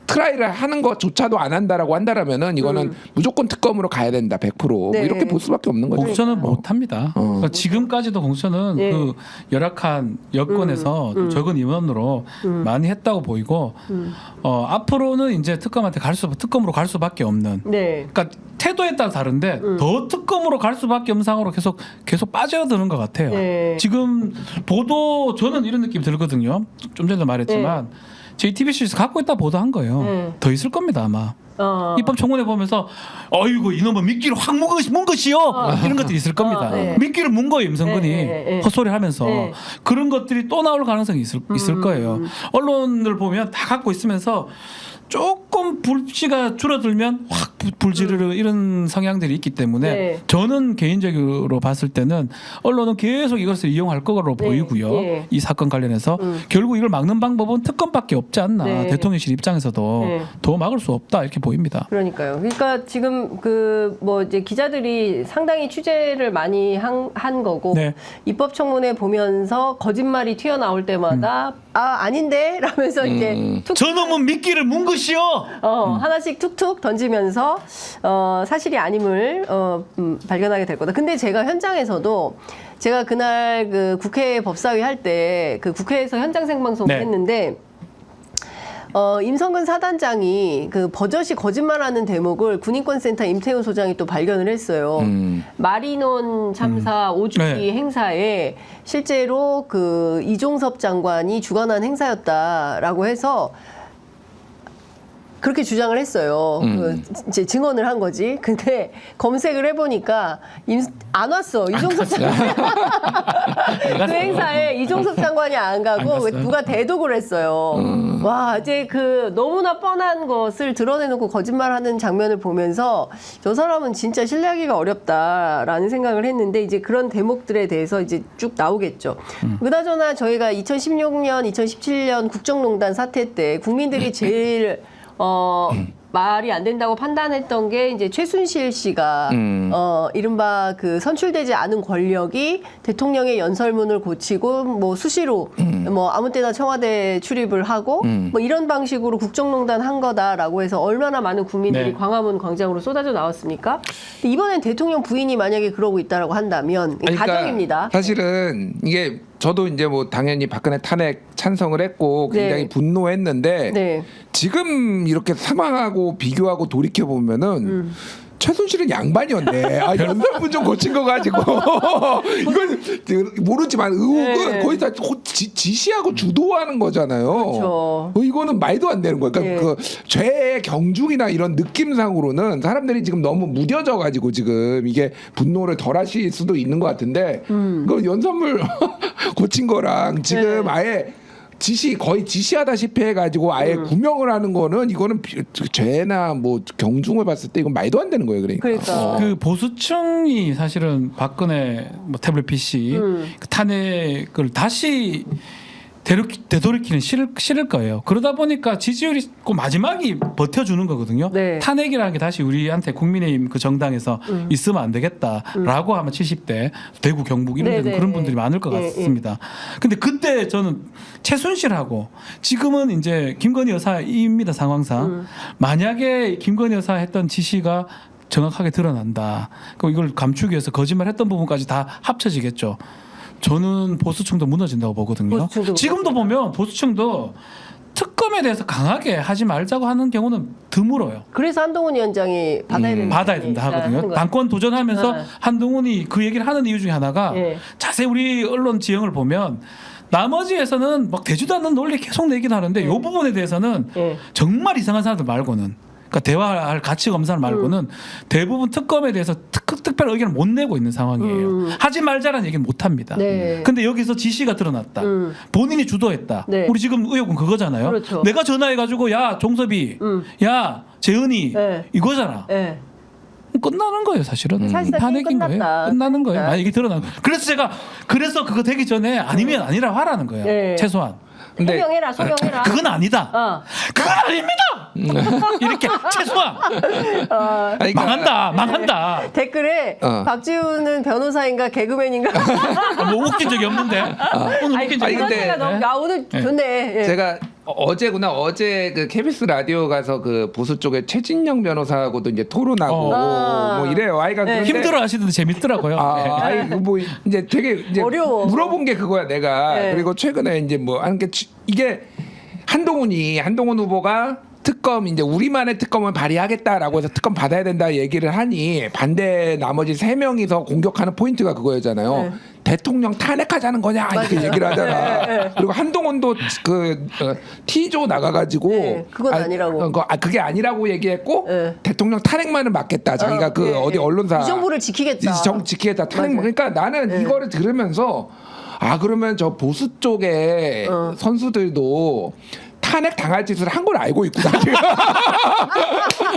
트라이를 하는 것조차도 안 한다라고 한다라면은 이거는 무조건 특검으로 가야 된다. 100%. 뭐 네. 이렇게 볼 수밖에 없는 거죠. 공수처는 못합니다. 그러니까 지금까지도 공수처는 네. 그 열악한 여건에서 적은 인원으로 많이 했다고 보이고 앞으로는 이제 특검으로 갈 수밖에 없는. 네. 그러니까 태도에 따라 다른데 더 특검으로 갈 수밖에 없는 상황으로 계속 빠져드는 것 같아요. 네. 지금 보도 저는 이런 느낌이 들거든요. 좀 전에도 말했지만 JTBC에서 갖고 있다 보도한 거예요. 더 있을 겁니다 아마. 입법 청문회 보면서 어이구 이놈은 미끼를 확 문 것이요 이런 것들이 있을 겁니다. 미끼를 문 거예요 임성근이 헛소리 하면서 그런 것들이 또 나올 가능성이 있을 거예요. 언론을 보면 다 갖고 있으면서 조금 불씨가 줄어들면 확 불지르르 이런 성향들이 있기 때문에 저는 개인적으로 봤을 때는 언론은 계속 이것을 이용할 거로 보이고요. 이 사건 관련해서 결국 이걸 막는 방법은 특검밖에 없지 않나. 대통령실 입장에서도 더 막을 수 없다 이렇게 보입니다. 그러니까요. 그러니까 지금 뭐 이제 기자들이 상당히 취재를 많이 한 거고 입법 청문회 보면서 거짓말이 튀어나올 때마다 아닌데 라면서 이제 툭 저놈은 미끼를 문 것이요. 하나씩 툭툭 던지면서 사실이 아님을 발견하게 될 거다. 근데 제가 현장에서도 제가 그날 그 국회 법사위 할 때 그 국회에서 현장 생방송을 했는데 임성근 사단장이 그 버젓이 거짓말하는 대목을 군인권센터 임태훈 소장이 또 발견을 했어요. 마리논 참사 5주기 행사에 실제로 그 이종섭 장관이 주관한 행사였다라고 해서 그렇게 주장을 했어요. 이제 증언을 한 거지. 근데 검색을 해보니까 안 왔어. 이종섭 장관이 그 행사에 이종섭 장관이 안 가고 누가 대독을 했어요. 와, 이제 그 너무나 뻔한 것을 드러내놓고 거짓말하는 장면을 보면서 저 사람은 진짜 신뢰하기가 어렵다라는 생각을 했는데 이제 그런 대목들에 대해서 이제 쭉 나오겠죠. 그나저나 저희가 2016년, 2017년 국정농단 사태 때 국민들이 제일 말이 안 된다고 판단했던 게 이제 최순실 씨가 이른바 그 선출되지 않은 권력이 대통령의 연설문을 고치고 뭐 수시로 뭐 아무 때나 청와대 출입을 하고 뭐 이런 방식으로 국정농단 한 거다라고 해서 얼마나 많은 국민들이 네. 광화문 광장으로 쏟아져 나왔습니까? 근데 이번엔 대통령 부인이 만약에 그러고 있다라고 한다면 그러니까 가정입니다. 사실은 이게 저도 이제 뭐 당연히 박근혜 탄핵 찬성을 했고 굉장히 네. 분노했는데 네. 지금 이렇게 상황하고 비교하고 돌이켜 보면은 최순실은 양반이었네. 아, 연설문 좀 고친 거 가지고 이건 모르지만 의혹은 네. 거의 다 지시하고 주도하는 거잖아요. 그렇죠. 이거는 말도 안 되는 거야. 그러니까 네. 그 죄의 경중이나 이런 느낌상으로는 사람들이 지금 너무 무뎌져 가지고 지금 이게 분노를 덜하실 수도 있는 것 같은데 그 연설문 고친 거랑 지금 네. 아예 거의 지시하다시피 해가지고 아예 구명을 하는 거는 이거는 죄나 뭐 경중을 봤을 때 이건 말도 안 되는 거예요. 그러니까. 그 보수층이 사실은 박근혜 뭐 태블릿 PC 그 탄핵을 다시 되돌이키는 싫을 거예요. 그러다 보니까 지지율이 꼭 마지막이 버텨주는 거거든요. 네. 탄핵이라는 게 다시 우리한테 국민의힘 그 정당에서 있으면 안 되겠다라고 하면 70대 대구 경북 이런 데는 네, 그런 네. 분들이 많을 것 예, 같습니다. 근데 그때 저는 최순실하고 지금은 이제 김건희 여사입니다. 상황상 만약에 김건희 여사 했던 지시가 정확하게 드러난다. 그럼 이걸 감추기 위해서 거짓말했던 부분까지 다 합쳐지겠죠. 저는 보수층도 무너진다고 보거든요. 보수층도 지금도 보면 보수층도 특검에 대해서 강하게 하지 말자고 하는 경우는 드물어요. 그래서 한동훈 위원장이 받아야 된다 하거든요. 당권 도전하면서 네. 한동훈이 그 얘기를 하는 이유 중에 하나가 네. 자세히 우리 언론 지형을 보면 나머지에서는 막 되지도 않는 논리 계속 내긴 하는데 이 부분에 대해서는 네. 정말 이상한 사람들 말고는 그러니까 대화할 가치가 없는 사람 말고는 대부분 특검에 대해서 특별 의견을 못 내고 있는 상황이에요. 하지 말자라는 얘기는 못 합니다. 네. 근데 여기서 지시가 드러났다. 본인이 주도했다. 네. 우리 지금 의혹은 그거잖아요. 그렇죠. 내가 전화해가지고 야 종섭이, 야 재은이 네. 이거잖아. 네. 끝나는 거예요, 사실은. 사실상 탄핵인 끝났다. 거예요. 끝나는 거예요. 네. 만약 이게 드러나고. 그래서 그거 되기 전에 아니면 아니라 하라는 거예요. 네. 최소한. 근데 소명해라. 그건 아니다. 그건 아닙니다. 이렇게 최소한 아니, 그러니까 망한다. 댓글에 박지훈은 변호사인가 개그맨인가? 뭐 웃긴 적이 없는데 오늘 웃긴 적이 아니, 근데- 근데 너무 야 오늘 네. 좋네. 예. 제가 어제 그 KBS 라디오 가서 그 보수 쪽에 최진영 변호사하고도 이제 토론하고 아. 뭐 이래요. 아이가 네. 그런데 힘들어 하시던데 재밌더라고요. 네. 아이 뭐 이제 되게 이제 어려워. 물어본 게 그거야 내가. 네. 그리고 최근에 이제 뭐 하는 게 이게 한동훈 후보가 특검 이제 우리만의 특검을 발의하겠다라고 해서 특검 받아야 된다 얘기를 하니 반대 나머지 3명이서 공격하는 포인트가 그거였잖아요. 네. 대통령 탄핵하자는 거냐 이렇게 맞아요. 얘기를 하잖아. 네, 네. 그리고 한동훈도 그 T조 나가가지고 네, 그건 아니라고. 그게 아니라고 얘기했고 네. 대통령 탄핵만은 막겠다. 자기가 그 예, 어디 예. 언론사 이 정부를 지키겠다. 지키겠다. 탄핵 맞아요. 그러니까 나는 네. 이거를 들으면서 그러면 저 보수 쪽에 선수들도 탄핵 당할 짓을 한 걸 알고 있구나.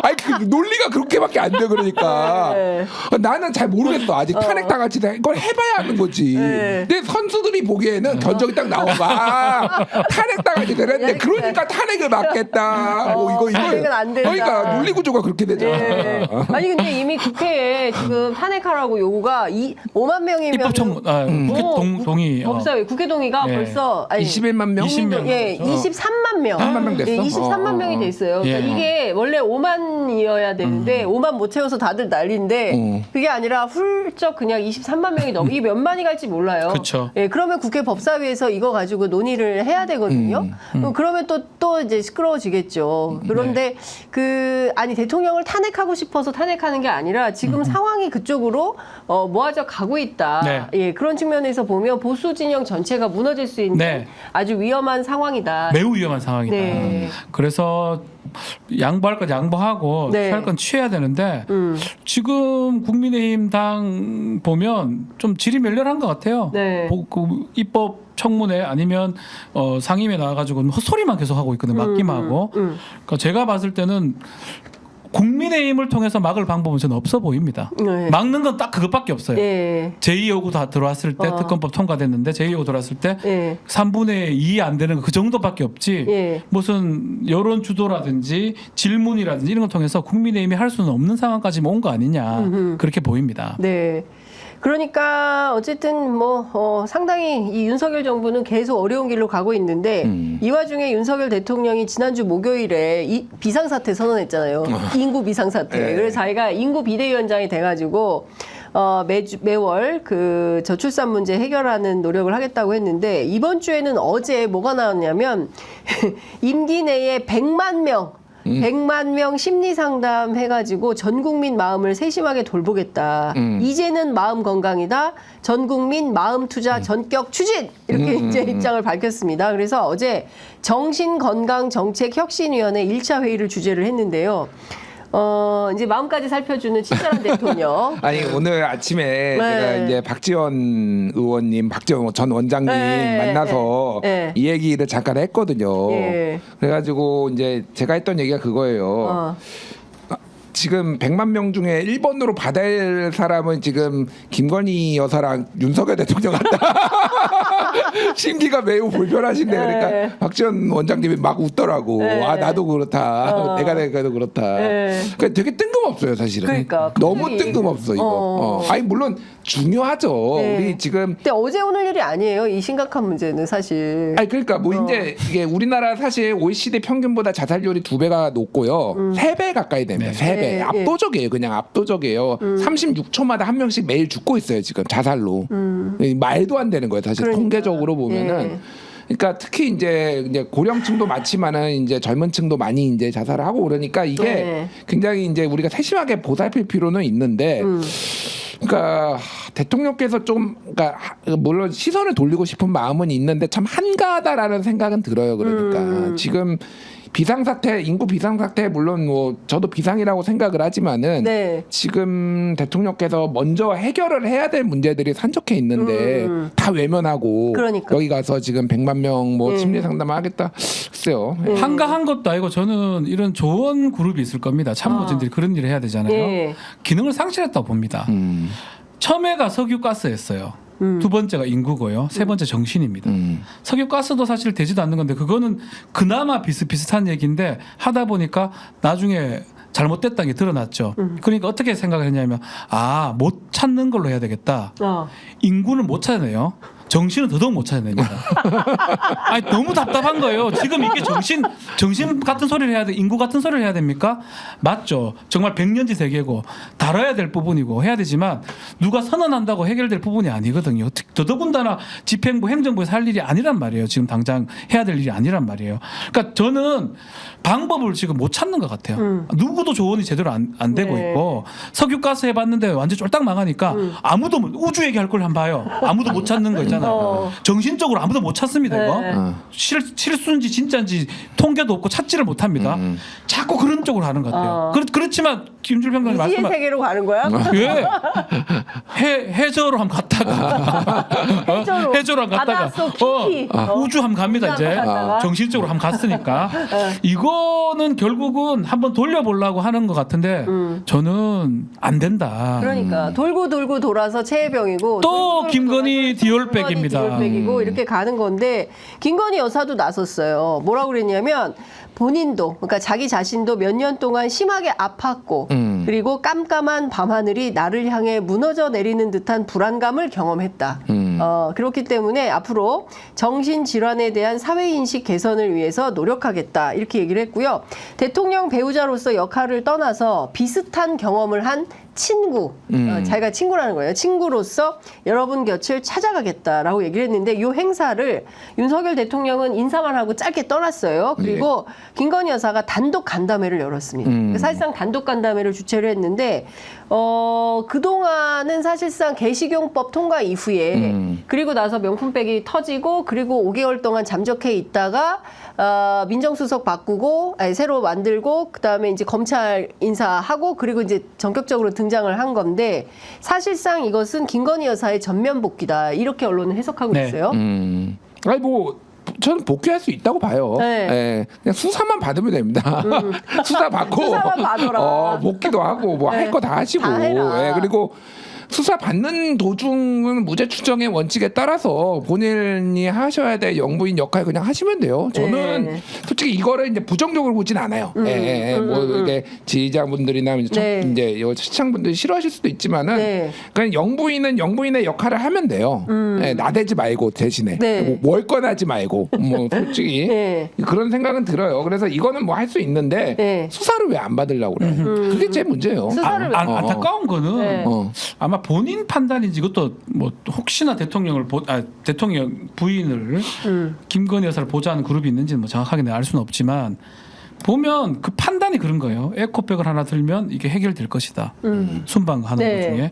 아니 그 논리가 그렇게밖에 안 돼 그러니까 네. 나는 잘 모르겠어 아직 탄핵 당할 짓을 이걸 해봐야 하는 거지. 네. 근데 선수들이 보기에는 견적이 딱 나와봐 탄핵 당할 짓을 했는데 그러니까 탄핵을 막겠다. 이거 탄핵은 안 된다. 그러니까 논리 구조가 그렇게 되잖아. 예. 아니 근데 이미 국회에 지금 탄핵하라고 요구가 5만 명이면 입법청 국회 동의 법사위 국회 동의가 예. 벌써 21만 명? 20명. 예, 23만 명. 3만 명 됐어? 23만 명이 됐어요. 예. 그러니까 이게 원래 5만이어야 되는데 5만 못 채워서 다들 난리인데 그게 아니라 훌쩍 그냥 23만 명이 넘어. 이게 몇 만이 갈지 몰라요. 그쵸. 예, 그러면 국회 법사위에서 이거 가지고 논의를 해야 되거든요. 그러면 또 이제 시끄러워지겠죠. 그런데 아니 대통령을 탄핵하고 싶어서 탄핵하는 게 아니라 지금 상황이 그쪽으로 모아져 가고 있다. 네. 예, 그런 측면에서 보면 보수 진영 전체가 무너질 수 있는 네. 아주 위험한 상황이다. 매우 위험한 상황이다. 네. 그래서 양보할 건 양보하고 네. 취할 건 취해야 되는데 지금 국민의힘 당 보면 좀 질이 멸렬한 것 같아요. 네. 그 입법 청문회 아니면 상임위에 나와가지고 헛소리만 계속 하고 있거든요. 맡기만 하고. 그러니까 제가 봤을 때는 국민의힘을 통해서 막을 방법은 저는 없어 보입니다. 네. 막는 건 딱 그것밖에 없어요. 예. 제2요구 다 들어왔을 때 특검법 통과됐는데 제2요구 들어왔을 때 3분의 2 안 되는 그 정도밖에 없지 예. 무슨 여론 주도라든지 질문이라든지 이런 걸 통해서 국민의힘이 할 수는 없는 상황까지 온 거 아니냐 그렇게 보입니다. 네. 그러니까 어쨌든 뭐 상당히 이 윤석열 정부는 계속 어려운 길로 가고 있는데 이 와중에 윤석열 대통령이 지난주 목요일에 이 비상사태 선언했잖아요. 인구 비상사태. 네. 그래서 자기가 인구 비대위원장이 돼가지고 매월 그 저출산 문제 해결하는 노력을 하겠다고 했는데 이번 주에는 어제 뭐가 나왔냐면 임기 내에 100만 명 심리 상담 해가지고 전 국민 마음을 세심하게 돌보겠다. 이제는 마음 건강이다. 전 국민 마음 투자 전격 추진 이렇게 이제 입장을 밝혔습니다. 그래서 어제 정신건강정책혁신위원회 1차 회의를 주재를 했는데요. 이제 마음까지 살펴주는 친절한 대통령. 아니 오늘 아침에 제가 이제 박지원 의원님, 박지원 전 원장님 만나서 이 얘기를 잠깐 했거든요. 그래가지고 이제 제가 했던 얘기가 그거예요. 지금 100만 명 중에 1번으로 받아야 할 사람은 지금 김건희 여사랑 윤석열 대통령 같다. 심기가 매우 불편하신데 그러니까 박지원 원장님이 막 웃더라고. 아 나도 그렇다. 내가 그렇다. 그러니까 되게 뜬금없어요 사실은. 그러니까 너무 뜬금없어 이거. 아니 물론 중요하죠. 우리 지금. 근데 어제 오늘 일이 아니에요. 이 심각한 문제는 사실. 아니 그러니까 뭐 이제 이게 우리나라 사실 OECD 평균보다 자살률이 2배가 높고요. 3배 가까이 됩니다. 3배. 압도적이에요. 그냥 압도적이에요. 36초마다 한 명씩 매일 죽고 있어요. 지금 자살로. 말도 안 되는 거예요. 사실 그러니까. 통계적으로 보면은. 그러니까 특히 이제 고령층도 많지만은 이제 젊은층도 많이 이제 자살을 하고 그러니까 이게 굉장히 이제 우리가 세심하게 보살필 필요는 있는데. 그러니까 대통령께서 좀 그러니까 물론 시선을 돌리고 싶은 마음은 있는데 참 한가하다라는 생각은 들어요. 그러니까 지금 비상사태, 인구 비상사태 물론 뭐 저도 비상이라고 생각을 하지만은 지금 대통령께서 먼저 해결을 해야 될 문제들이 산적해 있는데 다 외면하고 그러니까. 여기 가서 지금 100만 명 뭐 심리 상담하겠다. 글쎄요. 한가한 것도 아니고 저는 이런 조언 그룹이 있을 겁니다. 참모진들이 그런 일을 해야 되잖아요. 기능을 상실했다고 봅니다. 처음에가 석유가스였어요. 두 번째가 인구고요. 세 번째 정신입니다. 석유가스도 사실 되지도 않는 건데 그거는 그나마 비슷비슷한 얘기인데 하다 보니까 나중에 잘못됐다는 게 드러났죠. 그러니까 어떻게 생각을 했냐면 못 찾는 걸로 해야 되겠다. 인구는 못 찾아내요. 정신은 더더욱 못 찾아냅니다. 아니 너무 답답한 거예요. 지금 이게 정신 같은 소리를 해야 돼, 인구 같은 소리를 해야 됩니까? 맞죠. 정말 백년지 세계고 다뤄야 될 부분이고 해야 되지만 누가 선언한다고 해결될 부분이 아니거든요. 더더군다나 집행부, 행정부에서 할 일이 아니란 말이에요. 지금 당장 해야 될 일이 아니란 말이에요. 그러니까 저는 방법을 지금 못 찾는 것 같아요. 누구도 조언이 제대로 안 되고 있고 석유가스 해봤는데 완전 쫄딱 망하니까 아무도 우주 얘기할 걸 한번 봐요. 아무도 못 찾는 거 있잖아요. 정신적으로 아무도 못 찾습니다. 이거 실수인지 진짜인지 통계도 없고 찾지를 못합니다. 자꾸 그런 쪽으로 하는 것 같아요. 그렇지만 김준일 평론가님 이지의 말씀한 세계로 가는 거야? 예. 해저로 한번 갔다가 해저로 한번 갔다가 우주 한번 갑니다. 이제 정신적으로 한번 갔으니까 이거는 결국은 한번 돌려보려고 하는 것 같은데 저는 안 된다. 그러니까 돌고 돌고 돌아서 최혜병이고 또 김건희 디올백입니다. 디올백이고 이렇게 가는 건데 김건희 여사도 나섰어요. 뭐라고 그랬냐면 본인도 그러니까 자기 자신도 몇 년 동안 심하게 아팠고 그리고 깜깜한 밤하늘이 나를 향해 무너져 내리는 듯한 불안감을 경험했다. 그렇기 때문에 앞으로 정신질환에 대한 사회인식 개선을 위해서 노력하겠다. 이렇게 얘기를 했고요. 대통령 배우자로서 역할을 떠나서 비슷한 경험을 한 친구, 자기가 친구라는 거예요. 친구로서 여러분 곁을 찾아가겠다라고 얘기를 했는데 이 행사를 윤석열 대통령은 인사만 하고 짧게 떠났어요. 그리고 김건희 여사가 단독 간담회를 열었습니다. 사실상 단독 간담회를 주최를 했는데 그동안은 사실상 개식용법 통과 이후에 그리고 나서 명품백이 터지고 그리고 5개월 동안 잠적해 있다가 민정수석 바꾸고 새로 만들고 그다음에 이제 검찰 인사하고 그리고 이제 전격적으로 등장을 한 건데 사실상 이것은 김건희 여사의 전면 복귀다 이렇게 언론은 해석하고 있어요. 아니 뭐 저는 복귀할 수 있다고 봐요. 네. 예, 그냥 수사만 받으면 됩니다. 수사 받고 수사만 받아라. 복귀도 하고 뭐 할 네. 거 다 하시고. 다 해라. 예, 그리고 수사 받는 도중은 무죄 추정의 원칙에 따라서 본인이 하셔야 될 영부인 역할 그냥 하시면 돼요. 저는 네. 솔직히 이거를 이제 부정적으로 보진 않아요. 뭐 이게 지지자분들이나 이제 네. 이제 시청분들이 싫어하실 수도 있지만은 네. 그냥 영부인은 영부인의 역할을 하면 돼요. 예, 나대지 말고 대신에 네. 뭐 월권하지 말고 뭐 솔직히 네. 그런 생각은 들어요. 그래서 이거는 뭐 할 수 있는데 네. 수사를 왜 안 받으려고 그래? 그게 제 문제예요. 수사를 왜- 안타까운 거는 네. 아마 본인 판단인지 그것도 뭐 혹시나 대통령 부인을 김건희 여사를 보좌하는 그룹이 있는지는 뭐 정확하게 알 수는 없지만 보면 그 판단이 그런 거예요. 에코백을 하나 들면 이게 해결될 것이다. 순방하는 네. 것 중에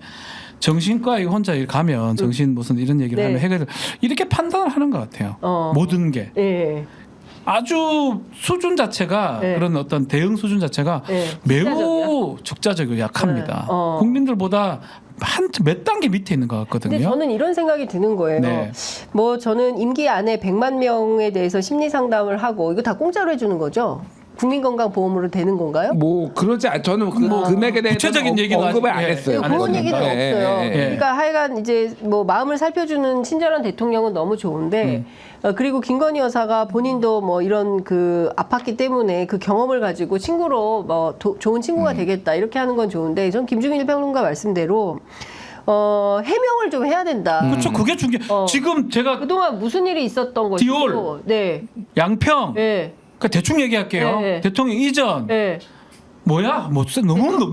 정신과에 혼자 가면 정신 무슨 이런 얘기를 네. 하면 해결 이렇게 판단을 하는 것 같아요. 모든 게. 예. 아주 수준 자체가 네. 그런 어떤 대응 수준 자체가 네. 매우 적자적이고 약합니다. 네. 국민들보다 한 몇 단계 밑에 있는 것 같거든요. 근데 저는 이런 생각이 드는 거예요. 네. 뭐 저는 임기 안에 100만 명에 대해서 심리 상담을 하고 이거 다 공짜로 해주는 거죠? 국민건강보험으로 되는 건가요? 뭐 그러지 저는 그 금액에 대해서 구체적인 얘기는 언급을 아직- 안 예, 했어요. 안 그런 했습니다. 얘기는 예, 없어요. 예, 예. 그러니까 하여간 이제 뭐 마음을 살펴주는 친절한 대통령은 너무 좋은데 그리고 김건희 여사가 본인도 뭐 이런 그 아팠기 때문에 그 경험을 가지고 친구로 뭐 좋은 친구가 되겠다 이렇게 하는 건 좋은데 전 김중일 평론가 말씀대로 해명을 좀 해야 된다. 그렇죠. 그게 중요. 지금 제가 그동안 무슨 일이 있었던 것이고, 디올. 네, 양평 네, 그 대충 얘기할게요. 네. 대통령 이전 네. 뭐야? 뭐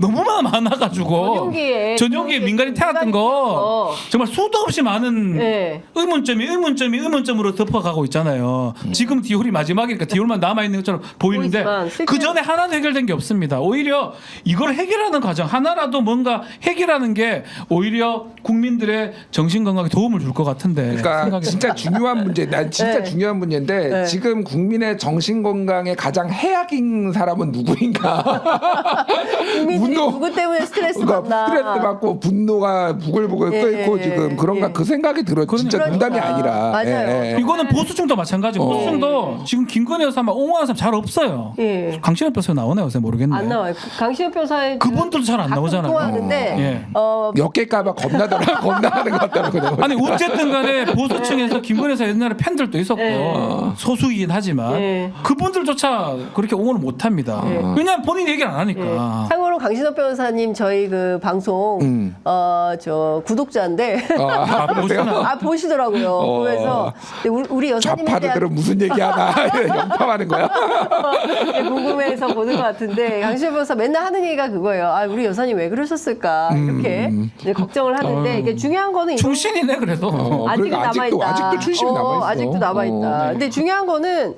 너무 많아가지고 전용기에 민간인 태웠던 거 정말 수도 없이 많은 네. 의문점으로 덮어가고 있잖아요. 지금 디올이 마지막이니까 디올만 남아 있는 것처럼 보이는데 보이지만 그 전에 하나도 해결된 게 없습니다. 오히려 이걸 해결하는 과정 하나라도 뭔가 해결하는 게 오히려 국민들의 정신 건강에 도움을 줄 것 같은데. 그러니까 생각이 진짜 중요한 문제, 난 진짜 네. 중요한 문제인데 네. 지금 국민의 정신 건강에 가장 해악인 사람은 누구인가? 국민들이 누구 때문에 스트레스 받나? 스트레스 받고 분노가 부글부글 예, 끓고 예, 지금 그런가 예. 그 생각이 들어요. 진짜 그러니까. 농담이 아니라. 맞아요. 이거는 보수층도 마찬가지고 보수층도 지금 김건희 여사 막 옹호하는 사람 잘 없어요. 예. 강신업 변호사 나오나요? 요새 모르겠네. 안 나와요. 강신업 변호사의 그분들도 잘 안 나오잖아요. 통하는데 예. 엮일까봐 겁나는 것 같더라고요. 아니 어쨌든 간에 보수층에서 김건희 여사 옛날에 팬들도 있었고 예. 소수이긴 하지만 예. 그분들조차 그렇게 옹호를 못합니다. 왜냐하면 본인이 얘기를 안 하니까. 참고로 강신업 변호사님 저희 그 방송 저 구독자인데 보시나? 보시더라고요. 그래서 우리 여사님에 대한 좌파들은 무슨 얘기하나 영파하는 거야. 궁금해서 보는 것 같은데 강신업 변호사 맨날 하는 얘기가 그거예요. 아 우리 여사님 왜 그러셨을까 이렇게 이제 걱정을 하는데 이게 중요한 거는 이런 충신이네 그래도. 아직은 그러니까 남아있다. 아직도 출신이 남아있어. 아직도 남아있다. 네. 근데 중요한 거는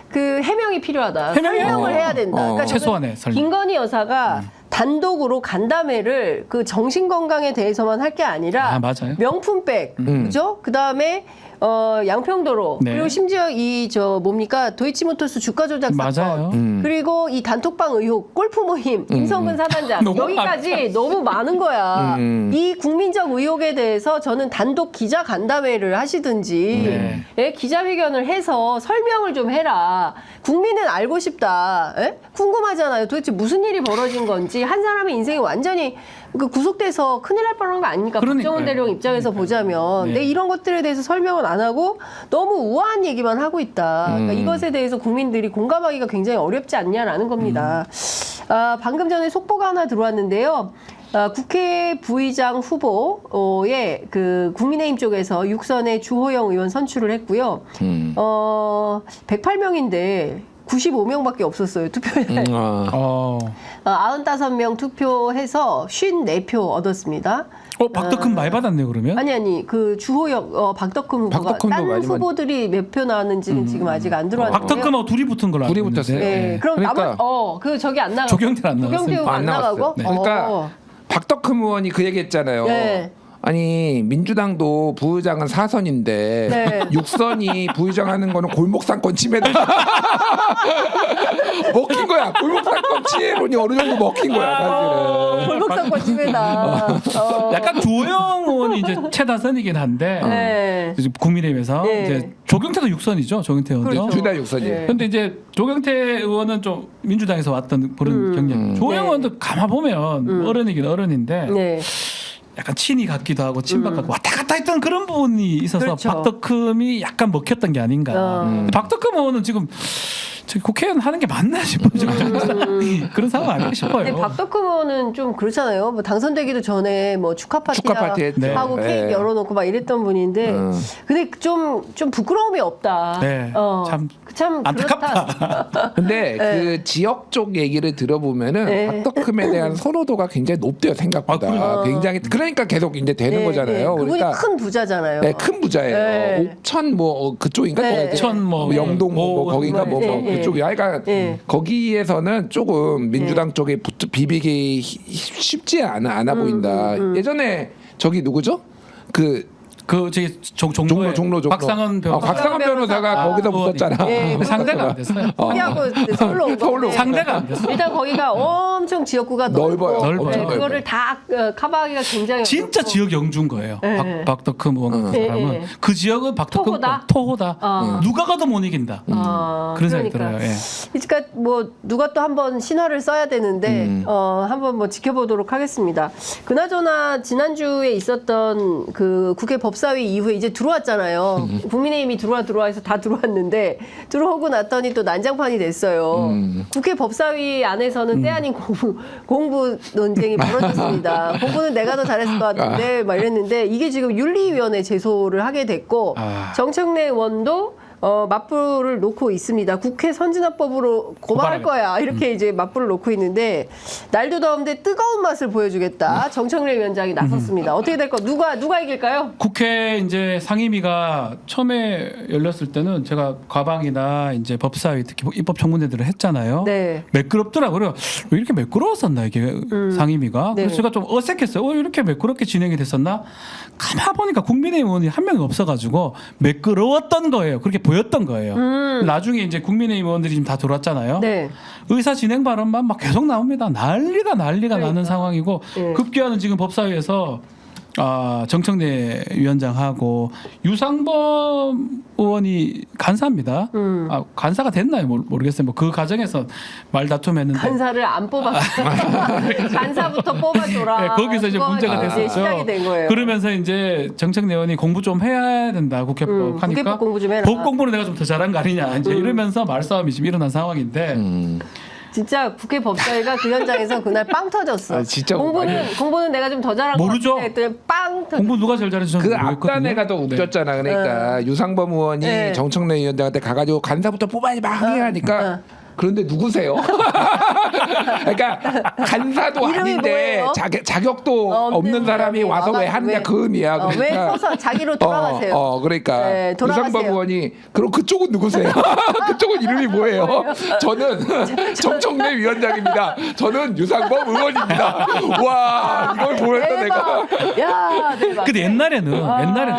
그 해명이 필요하다. 해명이요. 설명을 해야 된다. 그러니까 저는 최소한의 설명. 김건희 여사가 단독으로 간담회를 그 정신 건강에 대해서만 할 게 아니라 맞아요. 명품백, 그죠? 그 다음에 양평도로 네. 그리고 심지어 이 뭡니까 도이치모터스 주가 조작 사건 맞아요. 그리고 이 단톡방 의혹 골프 모임 임성근 사단장 너무 여기까지 너무 많은 거야. 이 국민적 의혹에 대해서 저는 단독 기자 간담회를 하시든지 기자회견을 해서 설명을 좀 해라. 국민은 알고 싶다. 궁금하잖아요. 도대체 무슨 일이 벌어진 건지 한 사람의 인생이 완전히 그 구속돼서 큰일 날 뻔한 거 아닙니까? 그러니까요. 박정원 대령 입장에서 보자면. 근데 이런 것들에 대해서 설명은 안 하고 너무 우아한 얘기만 하고 있다. 그러니까 이것에 대해서 국민들이 공감하기가 굉장히 어렵지 않냐라는 겁니다. 방금 전에 속보가 하나 들어왔는데요. 국회 부의장 후보에 그 국민의힘 쪽에서 육선의 주호영 의원 선출을 했고요. 108명인데 95명밖에 없었어요, 투표에. 95명 투표해서 54표 얻었습니다. 박덕흠 많이 받았네요 그러면. 아니 그 주호영 박덕흠 후보가 박덕흠도 다른 많이 후보들이 몇 표 나왔는지는 지금 아직 안 들어왔는데요. 박덕흠하고 둘이 붙은 걸로 알고 둘이 있는데. 붙었어요. 네, 그럼 그러니까 그 저기 안 나가고 조경태 안 나갔어요. 조경태 후보 안 나가고. 네. 그러니까 박덕흠 의원이 그 얘기했잖아요. 네. 아니 민주당도 부의장은 4선인데 네. 6선이 부의장 하는 거는 골목상권 침해다. 먹힌 거야. 골목상권 침해론이 어느 정도 먹힌 거야 사실은. 골목상권 침해다. 약간 조영 의원이 이제 최다선이긴 한데 네. 이제 국민의힘에서 네. 이제 조경태도 6선이죠. 조경태 의원도. 그렇죠. 둘 다 6선이에요. 네. 근데 이제 조경태 의원은 좀 민주당에서 왔던 그런 경력. 조영 네. 의원도 가만 보면 어른이긴 어른인데 네. 약간 친이 같기도 하고 친박 같고 왔다 갔다 했던 그런 부분이 있어서 그렇죠. 박덕흠이 약간 먹혔던 게 아닌가. 박덕흠 의원은 지금 저기 국회의원 하는 게 맞나 싶어요. 그런 상황 아닌가 싶어요. 근데 박덕흠 의원은 좀 그렇잖아요. 뭐 당선되기도 전에 뭐 축하 파티 했죠. 하고 네. 케이크 열어놓고 막 이랬던 분인데, 근데 좀 부끄러움이 없다. 네. 참 안타깝다. 그렇다. 근데 그 지역 쪽 얘기를 들어보면은 네. 박덕흠에 대한 선호도가 굉장히 높대요 생각보다. 굉장히 그러니까 계속 이제 되는 네, 거잖아요. 네. 그분이 그러니까 큰 부자잖아요. 네, 큰 부자예요. 네. 옥천 뭐 그쪽인가? 네. 제가 옥천 뭐 영동 뭐 거기가 뭐 네. 그쪽이 하여간 네. 거기에서는 조금 민주당 쪽에 비비기 쉽지 않아 보인다. 예전에 저기 누구죠? 그 저기 종로 박상원 변호사. 박상원 변호사가 거기서 붙었잖아. 네, 상대가 안 됐어요. 포기하고 서울로 온 서울로 건데. 상대가 안 됐어요. 일단 거기가 엄청 지역구가 넓어요. 넓어요. 네, 넓어요. 그거를 다 커버하기가 굉장히 진짜 어렵고. 지역 영주인 거예요. 네. 박덕흠 의원 같은 네, 사람은 네. 그 지역은 박덕흠 토호다? 토호다. 누가 가도 못 이긴다. 그런 생각이 들어요. 예. 그러니까 뭐 누가 또 한번 신화를 써야 되는데 한번 뭐 지켜보도록 하겠습니다. 그나저나 지난주에 있었던 그 국회 법사위 이후에 이제 들어왔잖아요. 국민의힘이 들어와 해서 다 들어왔는데 들어오고 났더니 또 난장판이 됐어요. 국회 법사위 안에서는 때 아닌 공부 논쟁이 벌어졌습니다. 공부는 내가 더 잘했을 것 같은데 막 이랬는데 이게 지금 윤리위원회 제소를 하게 됐고 정청래 의원도 맞불을 놓고 있습니다. 국회 선진화법으로 고발할 거야. 이렇게 이제 맞불을 놓고 있는데 날도 더운데 뜨거운 맛을 보여주겠다. 정청래 위원장이 나섰습니다. 어떻게 될까? 누가 이길까요? 국회 이제 상임위가 처음에 열렸을 때는 제가 과방이나 이제 법사위 특히 입법 청문회들을 했잖아요. 네. 매끄럽더라고요. 왜 이렇게 매끄러웠었나 이게 상임위가? 네. 그래서 제가 좀 어색했어요. 이렇게 매끄럽게 진행이 됐었나? 가만 보니까 국민의힘 의원이 한 명이 없어가지고 매끄러웠던 거예요. 그렇게 보였던 거예요. 나중에 이제 국민의힘 의원들이 지금 다 들어왔잖아요. 네. 의사 진행 발언만 막 계속 나옵니다. 난리가 나는 상황이고 네. 급기야는 지금 법사위에서 정청래 위원장하고 유상범 의원이 간사입니다. 간사가 됐나요? 모르겠어요. 뭐 그 과정에서 말다툼했는데 간사를 안 뽑았어요. 간사부터 뽑아줘라. 네, 거기서 이제 문제가 이제 됐었죠. 시작이 된 거예요. 그러면서 이제 정청래 의원이 공부 좀 해야 된다. 국회법 하니까 국회법 공부 좀 해라. 법 공부는 내가 좀 더 잘한 거 아니냐. 이제 이러면서 말싸움이 지금 일어난 상황인데 진짜 국회 법사위가 그 현장에서 그날 빵 터졌어. 진짜 공부는 내가 좀 더 잘한 모르죠. 것 같아. 그랬더니 빵 터졌어. 공부 누가 제일 잘해서 그 저는 모르겠거든요. 앞단에가 더 웃겼잖아. 그러니까 유상범 의원이 네. 정청래 위원장한테 가가지고 간사부터 뽑아야지 막 하니까 그런데 누구세요? 그러니까 간사도 이름이 아닌데 뭐예요? 자격도 없는 사람이 와서 왜 하느냐 그 의미야. 왜 그러니까 서서 자기로 돌아가세요. 그러니까 네, 돌아가세요. 유상범 의원이 그럼 그쪽은 누구세요? 그쪽은 이름이 뭐예요? 저는 정청래 위원장입니다. 저는 유상범 의원입니다. 와 이걸 보면서 내가 야, 대박. 근데 옛날에는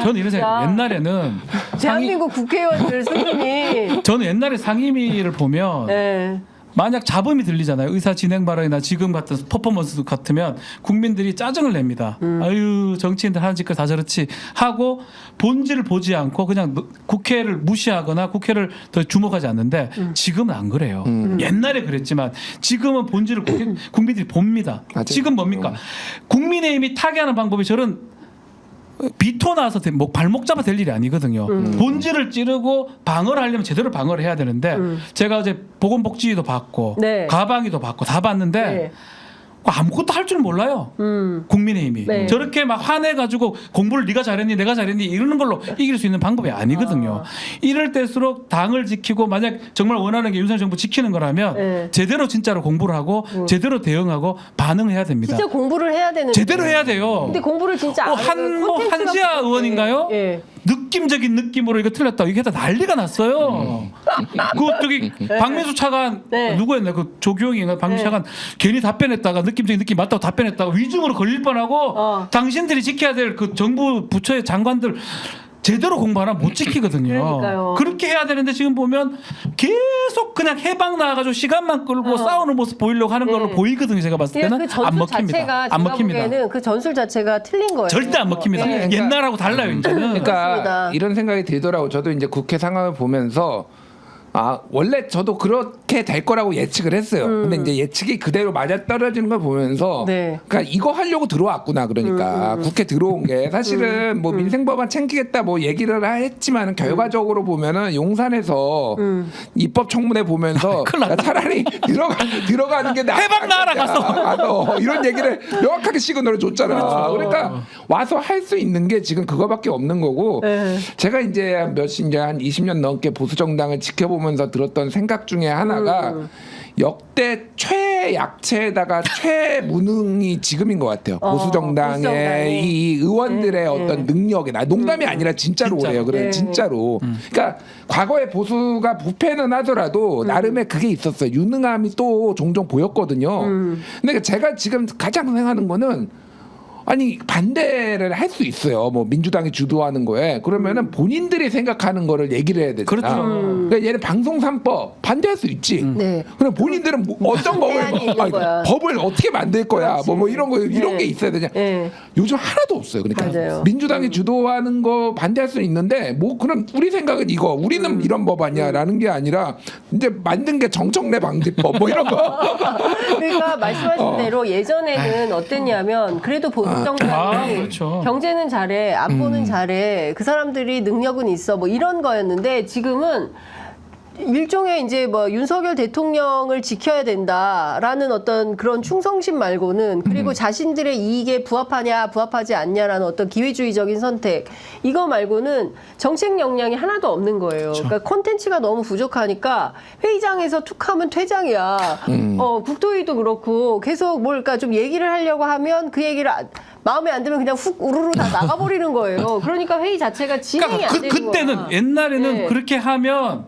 저는 이런 생각. 옛날에는 대한민국 국회의원들 수준이 저는 옛날에 상임위를 보면 네. 만약 잡음이 들리잖아요. 의사 진행 발언이나 지금 같은 퍼포먼스 같으면 국민들이 짜증을 냅니다. 아유 정치인들 하는 짓걸 다 저렇지 하고 본질을 보지 않고 그냥 국회를 무시하거나 국회를 더 주목하지 않는데 지금은 안 그래요. 옛날에 그랬지만 지금은 본질을 국민들이 봅니다. 맞아요. 지금 뭡니까? 국민의힘이 타개하는 방법이 저런 비토 나서 발목 잡아 될 일이 아니거든요. 본질을 찌르고 방어를 하려면 제대로 방어를 해야 되는데 제가 어제 보건복지도 받고 네. 가방위도 받고 다 봤는데 네. 아무것도 할 줄 몰라요. 국민의힘이 네. 저렇게 막 화내가지고 공부를 네가 잘했니 내가 잘했니 이러는 걸로 이길 수 있는 방법이 아니거든요. 이럴 때일수록 당을 지키고 만약 정말 원하는 게 윤석열 정부 지키는 거라면 네. 제대로 진짜로 공부를 하고 제대로 대응하고 반응해야 됩니다. 진짜 공부를 해야 되는. 제대로 해야 돼요. 근데 공부를 진짜 안 해요. 콘텐츠가 한지아 부족해. 의원인가요? 예. 느낌적인 느낌으로 이거 틀렸다. 이게 다 난리가 났어요. 그 저기 박민수 차관 네. 누구였나 그 조교영인가 박민수 차관 괜히 답변했다가 느낌적인 느낌 맞다고 답변했다가 위증으로 걸릴 뻔하고 당신들이 지켜야 될 그 정부 부처의 장관들 제대로 공부 하나 못 지키거든요. 그러니까요. 그렇게 해야 되는데 지금 보면 계속 그냥 해방 나와가지고 시간만 끌고 싸우는 모습 보이려고 하는 걸로 보이거든요. 제가 봤을 때는 그 전술 안 먹힙니다. 자체가 안 제가 먹힙니다. 보기에는 그 전술 자체가 틀린 거예요. 절대 안 먹힙니다. 네. 옛날하고 달라요 이제는. 그러니까 그렇습니다. 이런 생각이 들더라고. 저도 이제 국회 상황을 보면서 원래 저도 그렇게 될 거라고 예측을 했어요. 근데 이제 예측이 그대로 맞아 떨어지는 걸 보면서 네. 그러니까 이거 하려고 들어왔구나. 그러니까 국회 들어온 게 사실은 뭐 민생법안 챙기겠다 뭐 얘기를 했지만은 결과적으로 보면은 용산에서 입법 청문회 보면서 큰일 났다. 차라리 들어가는 게 나아. 해방 나라 가서. 이런 얘기를 명확하게 시그널을 줬잖아. 그렇죠. 그러니까 와서 할 수 있는 게 지금 그거밖에 없는 거고. 네. 제가 이제 한 20년 넘게 보수 정당을 지켜보면서 들었던 생각 중에 하나가 역대 최약체에다가 최무능이 지금인 것 같아요. 보수 정당의 정당이. 이 의원들의 네, 어떤 능력이 농담이 아니라 진짜로 진짜로. 그래요. 그래 네. 진짜로. 그러니까 과거에 보수가 부패는 하더라도 나름의 그게 있었어요. 유능함이 또 종종 보였거든요. 근데 제가 지금 가장 생각하는 거는 아니 반대를 할 수 있어요. 뭐 민주당이 주도하는 거에 그러면은 본인들이 생각하는 거를 얘기를 해야 되잖아. 그렇죠. 그러니까 얘는 방송 3법 반대할 수 있지. 네. 그럼 본인들은 뭐 어떤 법을 대안이 있는 거야. 법을 어떻게 만들 거야. 그렇지. 뭐 이런 거 이런 네. 게 있어야 되냐. 네. 요즘 하나도 없어요. 그러니까 맞아요. 민주당이 주도하는 거 반대할 수 있는데 뭐 그럼 우리 생각은 이거 우리는 이런 법 아니야라는 게 아니라 이제 만든 게 정청래 방지법 뭐 이런 거. 그러니까 말씀하신 대로 예전에는 어땠냐면 그래도 보수 정당이 그렇죠. 경제는 잘해, 안보는 잘해, 그 사람들이 능력은 있어, 뭐 이런 거였는데 지금은 일종의 이제 뭐 윤석열 대통령을 지켜야 된다라는 어떤 그런 충성심 말고는 그리고 자신들의 이익에 부합하냐 부합하지 않냐라는 어떤 기회주의적인 선택 이거 말고는 정책 역량이 하나도 없는 거예요. 그러니까 콘텐츠가 너무 부족하니까 회의장에서 툭하면 퇴장이야. 국토위도 그렇고 계속 뭘까 좀 얘기를 하려고 하면 그 얘기를 마음에 안 들면 그냥 훅 우르르 다 나가버리는 거예요. 그러니까 회의 자체가 진행이 그러니까 안 되는 그때는 거야. 옛날에는 네. 그렇게 하면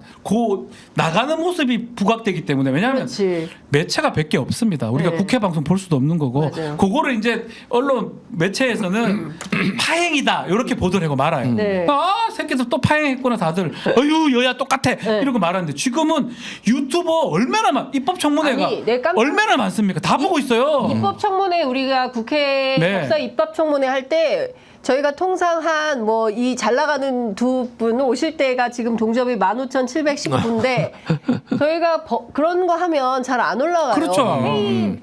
나가는 모습이 부각되기 때문에 왜냐하면 그렇지. 매체가 100개 없습니다. 우리가 네. 국회 방송 볼 수도 없는 거고 맞아요. 그거를 이제 언론 매체에서는 파행이다 이렇게 보도를 하고 말아요. 네. 새끼들 또 파행했구나 다들. 어휴 여야 똑같아 이러고 말하는데 지금은 유튜버 얼마나 입법 청문회가 아니, 내 깜짝- 얼마나 많습니까? 다 보고 있어요. 입법 청문회 우리가 국회 네. 역사 입법 청문회 할 때 저희가 통상 한 뭐 이 잘 나가는 두 분 오실 때가 지금 동접이 15,719인데 저희가 그런 거 하면 잘 안 올라가요. 그렇죠.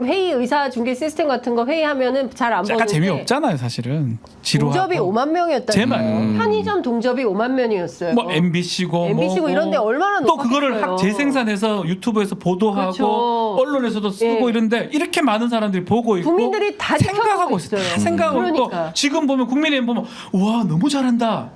회의 의사 중계 시스템 같은 거 회의하면은 잘 안 보는데 약간 재미없잖아요 사실은. 지루하고. 동접이 5만 명이었다니까요. 제발. 편의점 동접이 5만 명이었어요. 뭐 MBC고 MBC고 이런 데 얼마나 또 그거를 높았겠어요. 재생산해서 유튜브에서 보도하고 그렇죠. 언론에서도 쓰고 예. 이런데 이렇게 많은 사람들이 보고 있고 국민들이 다 생각하고 지켜보고 있어요. 다 생각하고 있고 그러니까. 지금 보면 국민의힘 보면 와 너무 잘한다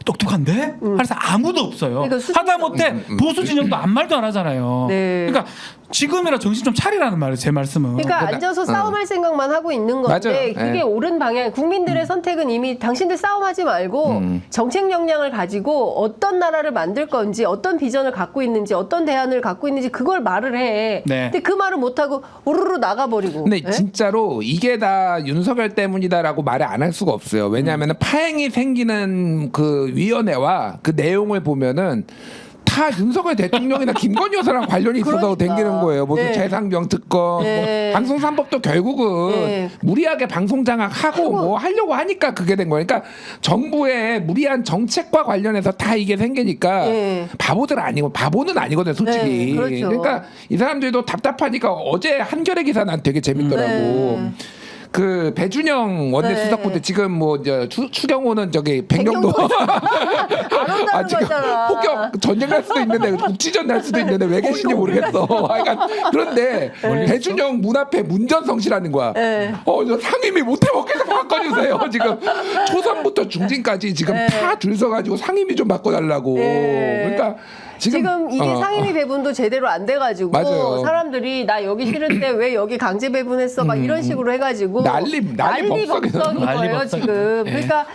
똑똑한데 그래서 아무도 없어요. 그러니까 수준이 하다못해 보수 진영도 아무 말도 안 하잖아요. 네. 그러니까 지금이라 정신 좀 차리라는 말이에요. 제 말씀은. 그러니까 앉아서 싸움할 생각만 하고 있는 건데 맞아요. 그게 예. 옳은 방향. 국민들의 선택은 이미 당신들 싸움하지 말고 정책 역량을 가지고 어떤 나라를 만들 건지 어떤 비전을 갖고 있는지 어떤 대안을 갖고 있는지 그걸 말을 해. 네. 근데 그 말을 못 하고 우르르 나가버리고. 근데 예? 진짜로 이게 다 윤석열 때문이다라고 말을 안 할 수가 없어요. 왜냐하면 파행이 생기는 그 위원회와 그 내용을 보면은 다 윤석열 대통령이나 김건희 여사랑 관련이 있어서 그러니까. 댕기는 거예요. 무슨 네. 재상병 특검, 네. 뭐 방송 3법도 결국은 네. 무리하게 방송 장악하고 뭐 하려고 하니까 그게 된 거예요. 그러니까 정부의 무리한 정책과 관련해서 다 이게 생기니까 네. 바보들 아니고 바보는 아니거든요, 솔직히. 네, 그렇죠. 그러니까 이 사람들도 답답하니까 어제 한겨레 기사 난 되게 재밌더라고. 네. 그 배준영 원내 네. 수석부대 지금 뭐 추경호는 저기 백령도 안 온다는 거잖아. 폭격 전쟁 날 수도 있는데 국지전 날 수도 있는데 왜 계신지 모르겠어. 그러니까 그런데 배준영 문 앞에 문전성시라는 거야. 네. 저 상임위 못해 먹겠어 바꿔주세요. 지금 초선부터 중진까지 지금 다 줄 서가지고 상임위 좀 바꿔달라고. 네. 그러니까 지금 이게 상임위 배분도 제대로 안 돼가지고 맞아요. 사람들이 나 여기 싫은데 왜 여기 강제 배분했어 막 이런 식으로 해가지고 난리 난리 법석이죠. 법석인 난리 거예요 법석. 지금. 예. 그러니까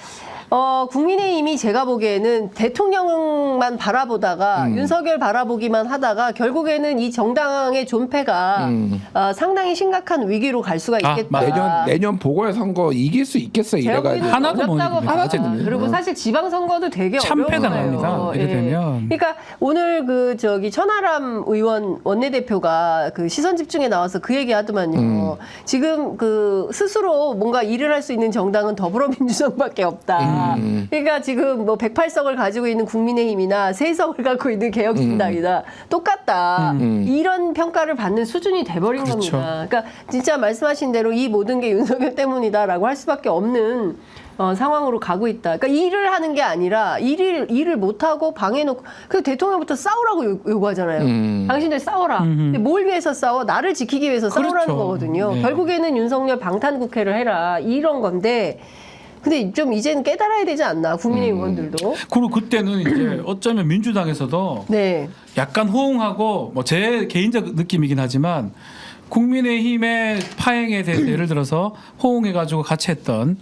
국민의힘이 제가 보기에는 대통령만 바라보다가 윤석열 바라보기만 하다가 결국에는 이 정당의 존폐가 상당히 심각한 위기로 갈 수가 있겠다. 내년 보궐선거 이길 수 있겠어 이래가지고. 하나도 못 어렵다고 이깁니다. 봐요. 그리고 사실 지방선거도 되게 참패당합니다. 어려워요. 이래 되면. 그러니까 오늘 천하람 의원 원내대표가 그 시선 집중에 나와서 그 얘기하더만요. 지금 그 스스로 뭔가 일을 할 수 있는 정당은 더불어민주당밖에 없다. 그러니까 지금 뭐 108석을 가지고 있는 국민의힘이나 3석을 갖고 있는 개혁신당이나 똑같다. 이런 평가를 받는 수준이 돼버린 그렇죠. 겁니다. 그러니까 진짜 말씀하신 대로 이 모든 게 윤석열 때문이다라고 할 수밖에 없는 상황으로 가고 있다. 그러니까 일을 하는 게 아니라 일을 못하고 방해놓고 그 대통령부터 싸우라고 요구하잖아요. 당신들 싸워라. 근데 뭘 위해서 싸워? 나를 지키기 위해서 싸우라는 그렇죠. 거거든요. 네. 결국에는 윤석열 방탄국회를 해라. 이런 건데 근데 좀 이제는 깨달아야 되지 않나 국민의힘 의원들도. 그리고 그때는 이제 어쩌면 민주당에서도 네. 약간 호응하고 뭐 제 개인적 느낌이긴 하지만 국민의힘의 파행에 대해서 예를 들어서 호응해가지고 같이 했던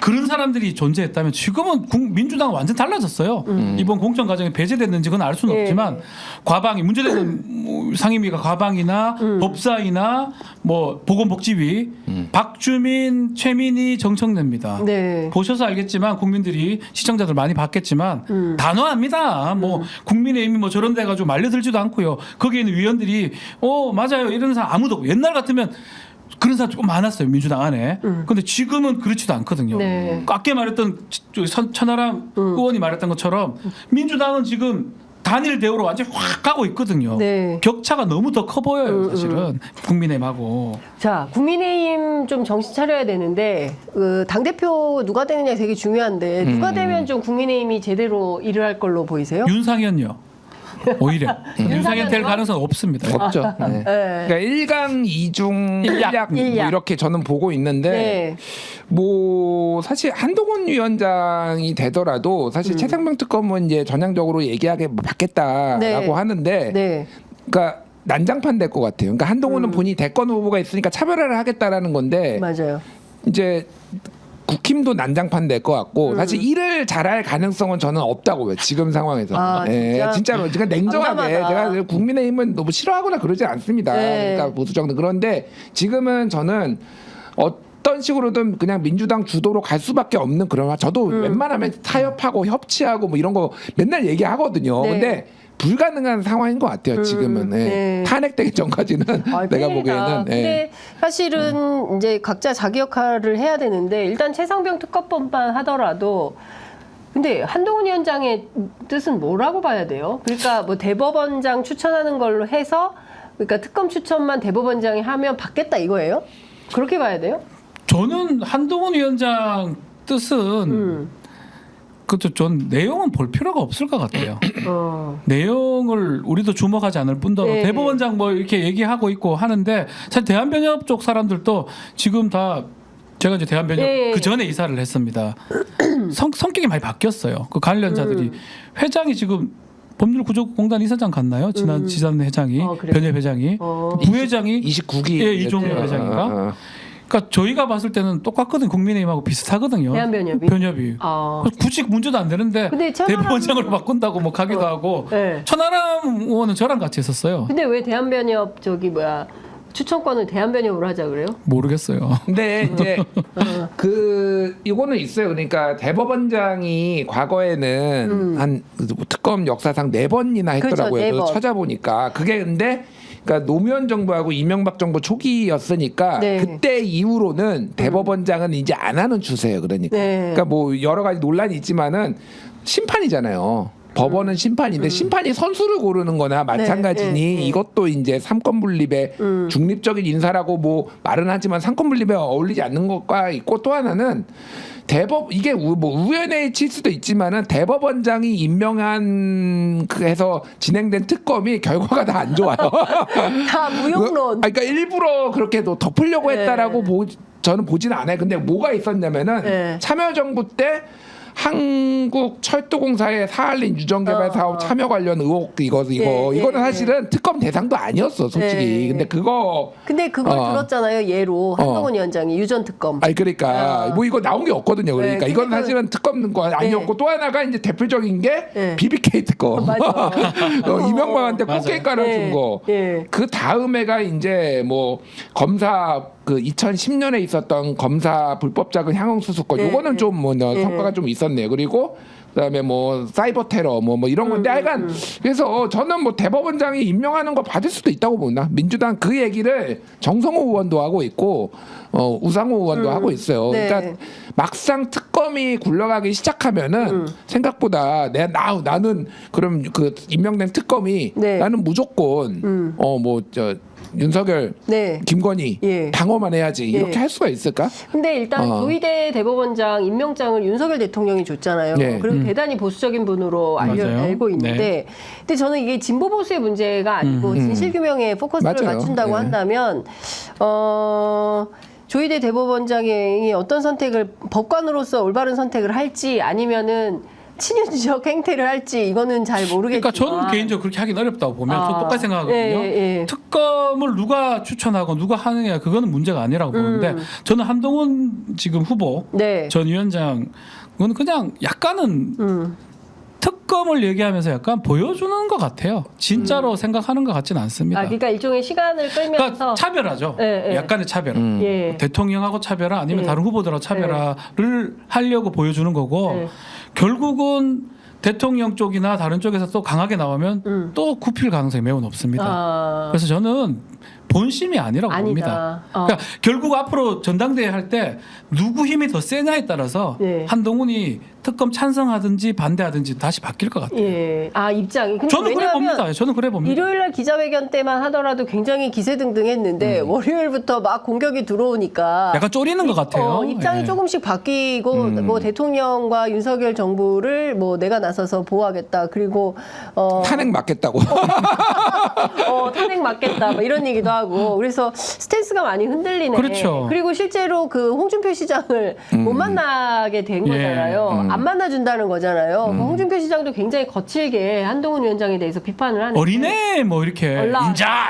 그런 사람들이 존재했다면 지금은 민주당은 완전 달라졌어요. 이번 공천 과정에 배제됐는지 그건 알 수는 네. 없지만 과방이 문제되는 상임위가 과방이나 법사위나 뭐 보건복지위 박주민, 최민희, 정청래입니다. 네. 보셔서 알겠지만 국민들이 시청자들 많이 봤겠지만 단호합니다. 뭐 국민의힘이 뭐 저런 데 가지고 말려들지도 않고요. 거기에 있는 위원들이 맞아요 이런 사람 아무도 없고. 옛날 같으면 그런 사람 조금 많았어요 민주당 안에. 근데 지금은 그렇지도 않거든요. 네. 아까 말했던 천하람 의원이 말했던 것처럼 민주당은 지금 단일 대우로 완전히 확 가고 있거든요. 네. 격차가 너무 더 커 보여요 사실은 국민의힘하고. 자, 국민의힘 좀 정신 차려야 되는데 당대표 누가 되느냐 되게 중요한데 누가 되면 좀 국민의힘이 제대로 일을 할 걸로 보이세요? 윤상현요. 오히려 윤상현 될 윤상현요? 가능성은 없습니다. 없죠. 네. 네. 그러니까 1강 2중 1약 뭐 일약. 이렇게 저는 보고 있는데 네. 뭐 사실 한동훈 위원장이 되더라도 사실 최상병 특검은 이제 전향적으로 얘기하게 받겠다라고 네. 하는데 네. 그러니까 난장판 될 것 같아요. 그러니까 한동훈은 본인이 대권 후보가 있으니까 차별화를 하겠다라는 건데 맞아요. 이제 국힘도 난장판 될 것 같고 사실 일을 잘할 가능성은 저는 없다고 봐요. 지금 상황에서. 아, 진짜? 진짜로. 그러니까 냉정하게 난감하다. 제가 국민의힘은 너무 싫어하거나 그러지 않습니다. 네. 그러니까 보수정당. 그런데 지금은 저는 어떤 식으로든 그냥 민주당 주도로 갈 수밖에 없는 그런 저도 웬만하면 타협하고 협치하고 뭐 이런 거 맨날 얘기하거든요. 네. 근데 불가능한 상황인 것 같아요. 지금은. 네. 탄핵되기 전까지는 내가 큰일이다. 보기에는. 근데 사실은 이제 각자 자기 역할을 해야 되는데 일단 최상병 특검법만 하더라도 근데 한동훈 위원장의 뜻은 뭐라고 봐야 돼요? 그러니까 뭐 대법원장 추천하는 걸로 해서 그러니까 특검 추천만 대법원장이 하면 받겠다 이거예요? 그렇게 봐야 돼요? 저는 한동훈 위원장 뜻은 그것도 전 내용은 볼 필요가 없을 것 같아요. 내용을 우리도 주목하지 않을 뿐더러 네. 대법원장 뭐 이렇게 얘기하고 있고 하는데 사실 대한변협 쪽 사람들도 지금 다 제가 이제 대한변협 네. 그 전에 이사를 했습니다. 성격이 많이 바뀌었어요. 그 관련자들이 회장이 지금 법률구조공단 이사장 갔나요? 지난 회장이 그래요? 변협 회장이 부회장이 29기 예, 이종일 회장인가? 그러니까 저희가 봤을 때는 똑같거든 국민의힘하고 비슷하거든요. 대한변협이? 변협이. 굳이 문제도 안 되는데 근데 천하람- 대법원장으로 바꾼다고 뭐 가기도 하고. 네. 천하람 의원은 저랑 같이 했었어요. 근데 왜 대한변협 추천권을 대한변협으로 하자 그래요? 모르겠어요. 근데 이제 그 이거는 있어요. 그러니까 대법원장이 과거에는 한 특검 역사상 4번이나 했더라고요. 그렇죠, 4번. 그래서 찾아보니까 그게 근데 그러니까 노무현 정부하고 이명박 정부 초기였으니까 네. 그때 이후로는 대법원장은 이제 안 하는 추세예요. 그러니까. 네. 그러니까 뭐 여러 가지 논란이 있지만은 심판이잖아요. 법원은 심판인데 심판이 선수를 고르는 거나 마찬가지니 네. 이것도 이제 삼권 분립의 중립적인 인사라고 뭐 말은 하지만 삼권 분립에 어울리지 않는 것과 있고 또 하나는 이게 뭐 우연의 칠 수도 있지만은 대법원장이 임명한 해서 진행된 특검이 결과가 다 안 좋아요. 다 무용론. 그러니까 일부러 그렇게 덮으려고 네. 했다라고 저는 보지는 않아요. 근데 뭐가 있었냐면은 네. 참여정부 때 한국철도공사의 사할린 유전개발 사업 참여 관련 의혹 이거는 사실은 특검 대상도 아니었어 솔직히. 근데 그걸 들었잖아요. 예로 한동훈 위원장이 유전 특검. 아니 그러니까 뭐 이거 나온 게 없거든요. 그러니까 이건 사실은 특검 거 아니었고 또 하나가 이제 대표적인 게 BBK 특검. 맞아. 이명박한테 꽃게 깔아준 거. 그 다음에가 이제 뭐 검사 그 2010년에 있었던 검사 불법 자금 향응 수수권 요거는 좀 뭐 성과가 좀 있었네요. 그리고 그다음에 뭐 사이버 테러 뭐 이런 건데 하여간 그래서 저는 뭐 대법원장이 임명하는 거 받을 수도 있다고 봅니다. 민주당 그 얘기를 정성호 의원도 하고 있고 우상호 의원도 하고 있어요. 그러니까 막상 특검이 굴러가기 시작하면은 생각보다 나는 그럼 그 임명된 특검이 나는 무조건 윤석열, 김건희 방어만 해야지 이렇게 할 수가 있을까? 근데 일단 조희대 대법원장 임명장을 윤석열 대통령이 줬잖아요. 그리고 대단히 보수적인 분으로 알고 있는데, 근데 저는 이게 진보 보수의 문제가 아니고 진실규명에 포커스를 맞춘다고 한다면, 조희대 대법원장이 어떤 선택을 법관으로서 올바른 선택을 할지 아니면은 친윤적 행태를 할지 이거는 잘 모르겠지만 그러니까 저는 개인적으로 그렇게 하긴 어렵다고 보면 저 똑같이 생각하거든요. 특검을 누가 추천하고 누가 하느냐 그거는 문제가 아니라고 보는데 저는 한동훈 지금 후보 전 위원장 그건 그냥 약간은 특검을 얘기하면서 약간 보여주는 것 같아요. 진짜로 생각하는 것 같지는 않습니다. 그러니까 일종의 시간을 끌면서 그러니까 차별하죠. 약간의 차별. 대통령하고 차별화 아니면 다른 후보들하고 차별화를 하려고 보여주는 거고 결국은 대통령 쪽이나 다른 쪽에서 또 강하게 나오면 또 굽힐 가능성이 매우 높습니다. 그래서 저는 본심이 아니라고 봅니다. 그러니까 결국 앞으로 전당대회 할 때 누구 힘이 더 세냐에 따라서 한동훈이 특검 찬성하든지 반대하든지 다시 바뀔 것 같아요. 입장이. 저는 그래 봅니다. 저는 그래 봅니다. 일요일날 기자회견 때만 하더라도 굉장히 기세등등했는데 월요일부터 막 공격이 들어오니까 약간 쪼리는 것 같아요. 입장이 조금씩 바뀌고 뭐 대통령과 윤석열 정부를 뭐 내가 나서서 보호하겠다. 그리고 탄핵 맞겠다고. 탄핵 맞겠다. 뭐 이런 얘기도 하고 그래서 스탠스가 많이 흔들리네. 그렇죠. 그리고 실제로 그 홍준표 시장을 못 만나게 된 거잖아요. 안 만나준다는 거잖아요. 그 홍준표 시장도 굉장히 거칠게 한동훈 위원장에 대해서 비판을 하는데 어린애 뭐 이렇게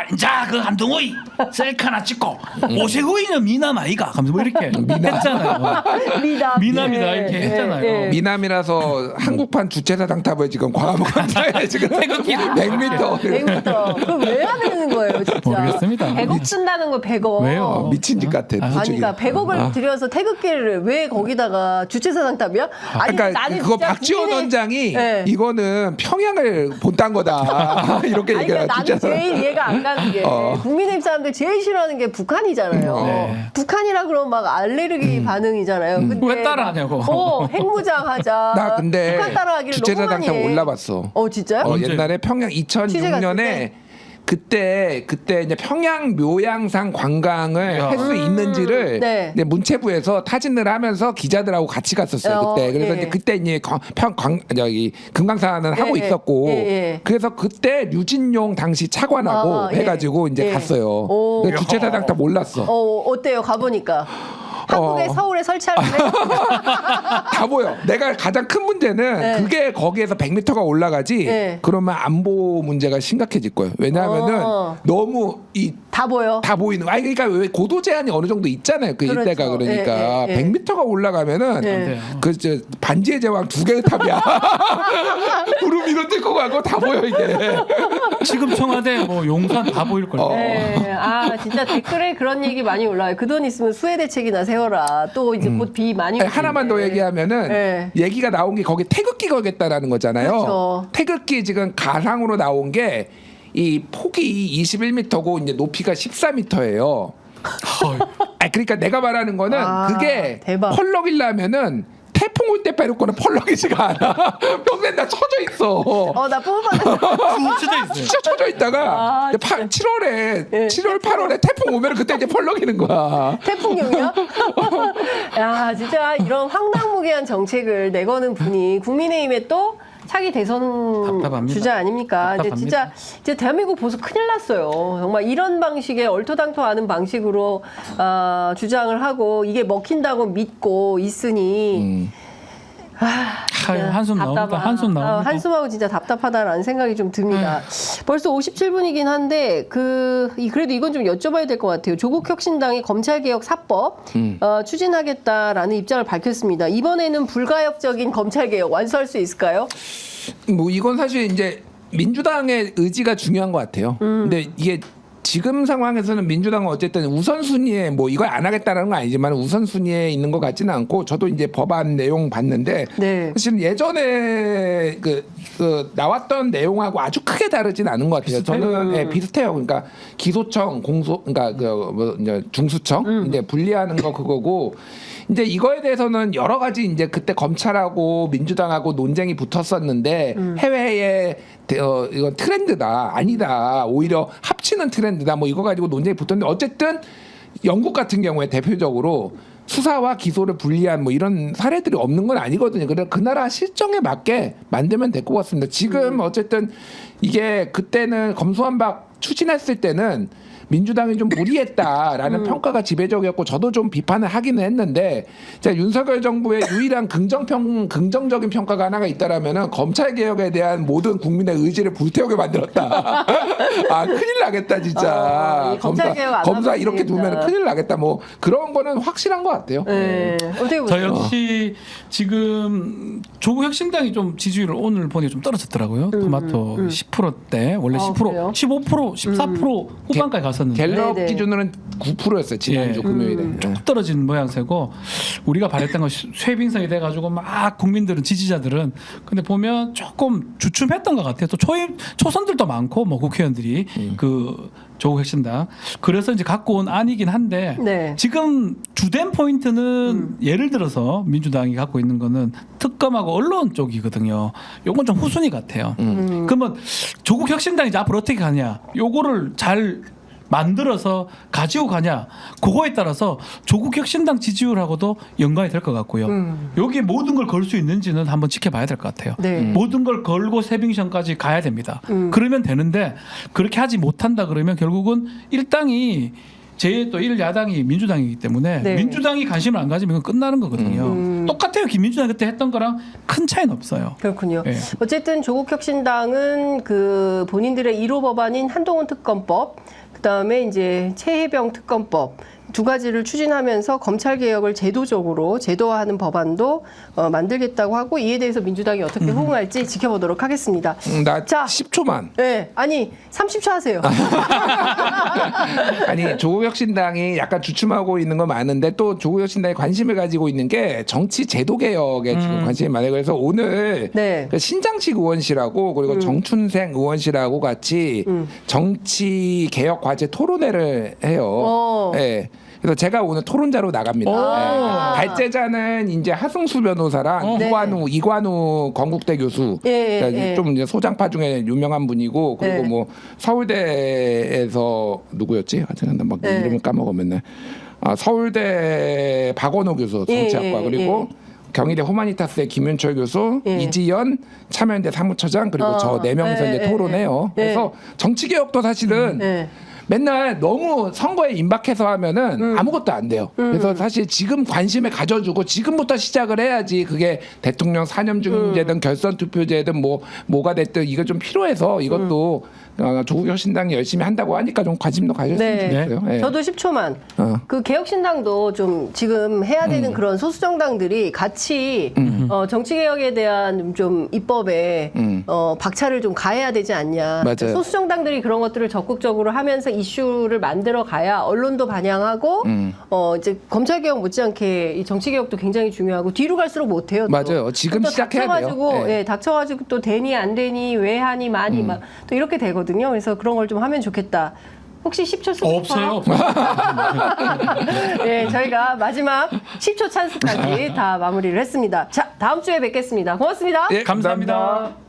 인자 그 한동훈이 셀카 하나 찍고 오세구이는 미남 아이가 하면서 뭐 이렇게 했잖아요. 미남이다 이렇게 했잖아요. 미남이라서 한국판 주최사장 탑을 지금 과감하게 지금 태극기 100m. 그럼 왜 하는 거예요, 진짜? 모르겠습니다. 100억 쓴다는 거 100억. 왜요? 미친 짓 같아. 그러니까 100억을 들여서 태극기를 왜 거기다가 주최사장 탑이야? 그러니까 그거 박지원 원장이 이거는 평양을 본딴 거다 이렇게 얘기하죠. 나는 제일 이해가 안 가는 게 국민의힘 사람들 제일 싫어하는 게 북한이잖아요. 북한이라 그러면 막 알레르기 반응이잖아요. 근데 왜 따라하냐고. 핵무장 하자. 나 근데 북한 따라하기를 주최사장 너무 탑 많이 해. 올라봤어. 진짜요? 옛날에 평양 2006년에 그때 이제 평양 묘양상 관광을 할 수 있는지를 이제 문체부에서 타진을 하면서 기자들하고 같이 갔었어요 그때. 그래서 이제 그때 이제 금강산을 하고 있었고 그래서 그때 류진용 당시 차관하고 해가지고 이제 갔어요. 근데 주최사장 탑 몰랐어. 어때요? 가보니까. 한국에 서울에 설치하면 다 보여. 내가 가장 큰 문제는 그게 거기에서 100m가 올라가지 그러면 안보 문제가 심각해질 거예요. 왜냐하면은 너무 다 보여. 다 보이는. 그러니까 왜 고도 제한이 어느 정도 있잖아요. 그 일대가 그러니까 100m가 올라가면은 그 반지의 제왕 2개의 탑이야. 구름 이거 뚫고 가고 다 보여 이게. 지금 청와대 뭐 용산 다 보일 거예요. 진짜 댓글에 그런 얘기 많이 올라와요. 그 돈 있으면 수해 대책이나 세워라. 또 이제 곧 비 많이 오는데. 하나만 더 얘기하면은 얘기가 나온 게 거기 태극기 걸겠다라는 거잖아요. 그렇죠. 태극기 지금 가상으로 나온 게 이 폭이 21m고 이제 높이가 14m예요. 그러니까 내가 말하는 거는 그게 대박. 펄럭이려면은 태풍 올 때 빼놓고는 펄럭이지가 않아. 평소에 나 쳐져 있어. 나 뽑아봤어. 진짜 쳐져 있다가 7월에 7월 8월에 태풍 오면 그때 이제 펄럭이는 거야. 태풍용이야? 야 진짜 이런 황당무계한 정책을 내거는 분이 국민의힘에 또 차기 대선 답답합니다. 주자 아닙니까? 답답합니다. 진짜 대한민국 보수 큰일 났어요. 정말 이런 방식의 얼토당토하는 방식으로 주장을 하고 이게 먹힌다고 믿고 있으니 한숨 나옵니다. 한숨 나옵니다. 한숨하고 진짜 답답하다라는 생각이 좀 듭니다. 벌써 57분이긴 한데 그래도 이건 좀 여쭤봐야 될 것 같아요. 조국혁신당이 검찰개혁 4법 추진하겠다라는 입장을 밝혔습니다. 이번에는 불가역적인 검찰개혁 완수할 수 있을까요? 뭐 이건 사실 이제 민주당의 의지가 중요한 것 같아요. 근데 이게 지금 상황에서는 민주당은 어쨌든 우선순위에 뭐 이걸 안 하겠다는 건 아니지만 우선순위에 있는 것 같지는 않고 저도 이제 법안 내용 봤는데 네. 사실 예전에 그 나왔던 내용하고 아주 크게 다르진 않은 것 같아요. 저는 네, 비슷해요. 그러니까 기소청, 공소, 그러니까 이제 중수청 이제 분리하는 거 그거고. 이제 이거에 대해서는 여러 가지 이제 그때 검찰하고 민주당하고 논쟁이 붙었었는데 해외에 이건 트렌드다 아니다 오히려 합치는 트렌드다 뭐 이거 가지고 논쟁이 붙었는데 어쨌든 영국 같은 경우에 대표적으로 수사와 기소를 분리한 뭐 이런 사례들이 없는 건 아니거든요. 그래서 그 나라 실정에 맞게 만들면 될 것 같습니다. 지금 어쨌든 이게 그때는 검수완박 추진했을 때는 민주당이 좀 무리했다라는 평가가 지배적이었고 저도 좀 비판을 하기는 했는데 자, 윤석열 정부의 유일한 긍정적인 평가가 하나가 있다라면은 검찰 개혁에 대한 모든 국민의 의지를 불태우게 만들었다. 아 큰일 나겠다 진짜. 검사 이렇게 두면 큰일 나겠다. 뭐 그런 거는 확실한 것 같아요. 네. 어떻게 보세요? 저 역시 지금 조국혁신당이 좀 지지율을 오늘 보니 좀 떨어졌더라고요. 토마토 10%대 원래 10%, 그래요? 15%, 14% 후반까지 갔었는데 갤럽 네네. 기준으로는 9%였어요. 지난주 금요일에. 쭉 떨어진 모양새고 우리가 바랬던 건 쇠빙성이 돼가지고 막 국민들은 지지자들은 근데 보면 조금 주춤했던 것 같아요. 또 초선들도 많고 뭐 국회의원들이 그 조국혁신당 그래서 이제 갖고 온 안이긴 한데 네. 지금 주된 포인트는 예를 들어서 민주당이 갖고 있는 거는 특검하고 언론 쪽이거든요. 요건 좀 후순위 같아요. 그러면 조국혁신당이 이제 앞으로 어떻게 가냐? 요거를 잘 만들어서 가지고 가냐 그거에 따라서 조국혁신당 지지율하고도 연관이 될 것 같고요. 여기에 모든 걸 걸 수 있는지는 한번 지켜봐야 될 것 같아요. 네. 모든 걸 걸고 세빙션까지 가야 됩니다. 그러면 되는데 그렇게 하지 못한다 그러면 결국은 일당이 제 또 1야당이 민주당이기 때문에 네. 민주당이 관심을 안 가지면 이건 끝나는 거거든요. 똑같아요. 김민주당 그때 했던 거랑 큰 차이는 없어요. 그렇군요. 예. 어쨌든 조국혁신당은 그 본인들의 1호 법안인 한동훈 특검법, 그다음에 이제 최혜병 특검법 두 가지를 추진하면서 검찰 개혁을 제도화하는 법안도 만들겠다고 하고 이에 대해서 민주당이 어떻게 호응할지 지켜보도록 하겠습니다. 나 자. 10초만. 네, 아니 30초 하세요. 아니 조국혁신당이 약간 주춤하고 있는 건 많은데 또 조국혁신당이 관심을 가지고 있는 게 정치 제도 개혁에 지금 관심이 많아요. 그래서 오늘 네. 그 신장식 의원실하고 그리고 정춘생 의원실하고 같이 정치 개혁 과제 토론회를 해요. 네. 그래서 제가 오늘 토론자로 나갑니다. 네. 발제자는 이제 하승수 변호사랑 이관우 건국대 교수, 그러니까 좀 이제 소장파 중에 유명한 분이고 그리고 뭐 서울대에서 누구였지? 하여튼 막 이름을 까먹어 맨날. 서울대 박원호 교수 정치학과 그리고 경희대 호마니타스의 김윤철 교수, 이지연 참여연대 사무처장 그리고 저 4명이서 이제 토론해요. 그래서 정치 개혁도 사실은. 맨날 너무 선거에 임박해서 하면은 아무것도 안 돼요. 그래서 사실 지금 관심을 가져주고 지금부터 시작을 해야지 그게 대통령 4년 중임제든 결선 투표제든 뭐가 됐든 이거 좀 필요해서 이것도 조국혁신당이 열심히 한다고 하니까 좀 관심도 가졌으면 좋겠어요. 네. 저도 10초만. 그 개혁신당도 좀 지금 해야 되는 그런 소수정당들이 같이 정치개혁에 대한 좀 입법에 박차를 좀 가해야 되지 않냐. 맞아요. 소수정당들이 그런 것들을 적극적으로 하면서 이슈를 만들어 가야 언론도 반영하고 이제 검찰개혁 못지않게 이 정치개혁도 굉장히 중요하고 뒤로 갈수록 못해요. 또. 맞아요. 지금 또 시작해야 돼요. 예, 닥쳐가지고 또 되니 안 되니 왜 하니 많이 막 또 이렇게 되거든요. 그래서 그런 걸 좀 하면 좋겠다. 혹시 10초 쓰고 없어요. 네, 저희가 마지막 10초 찬스까지 다 마무리를 했습니다. 자, 다음 주에 뵙겠습니다. 고맙습니다. 예, 감사합니다.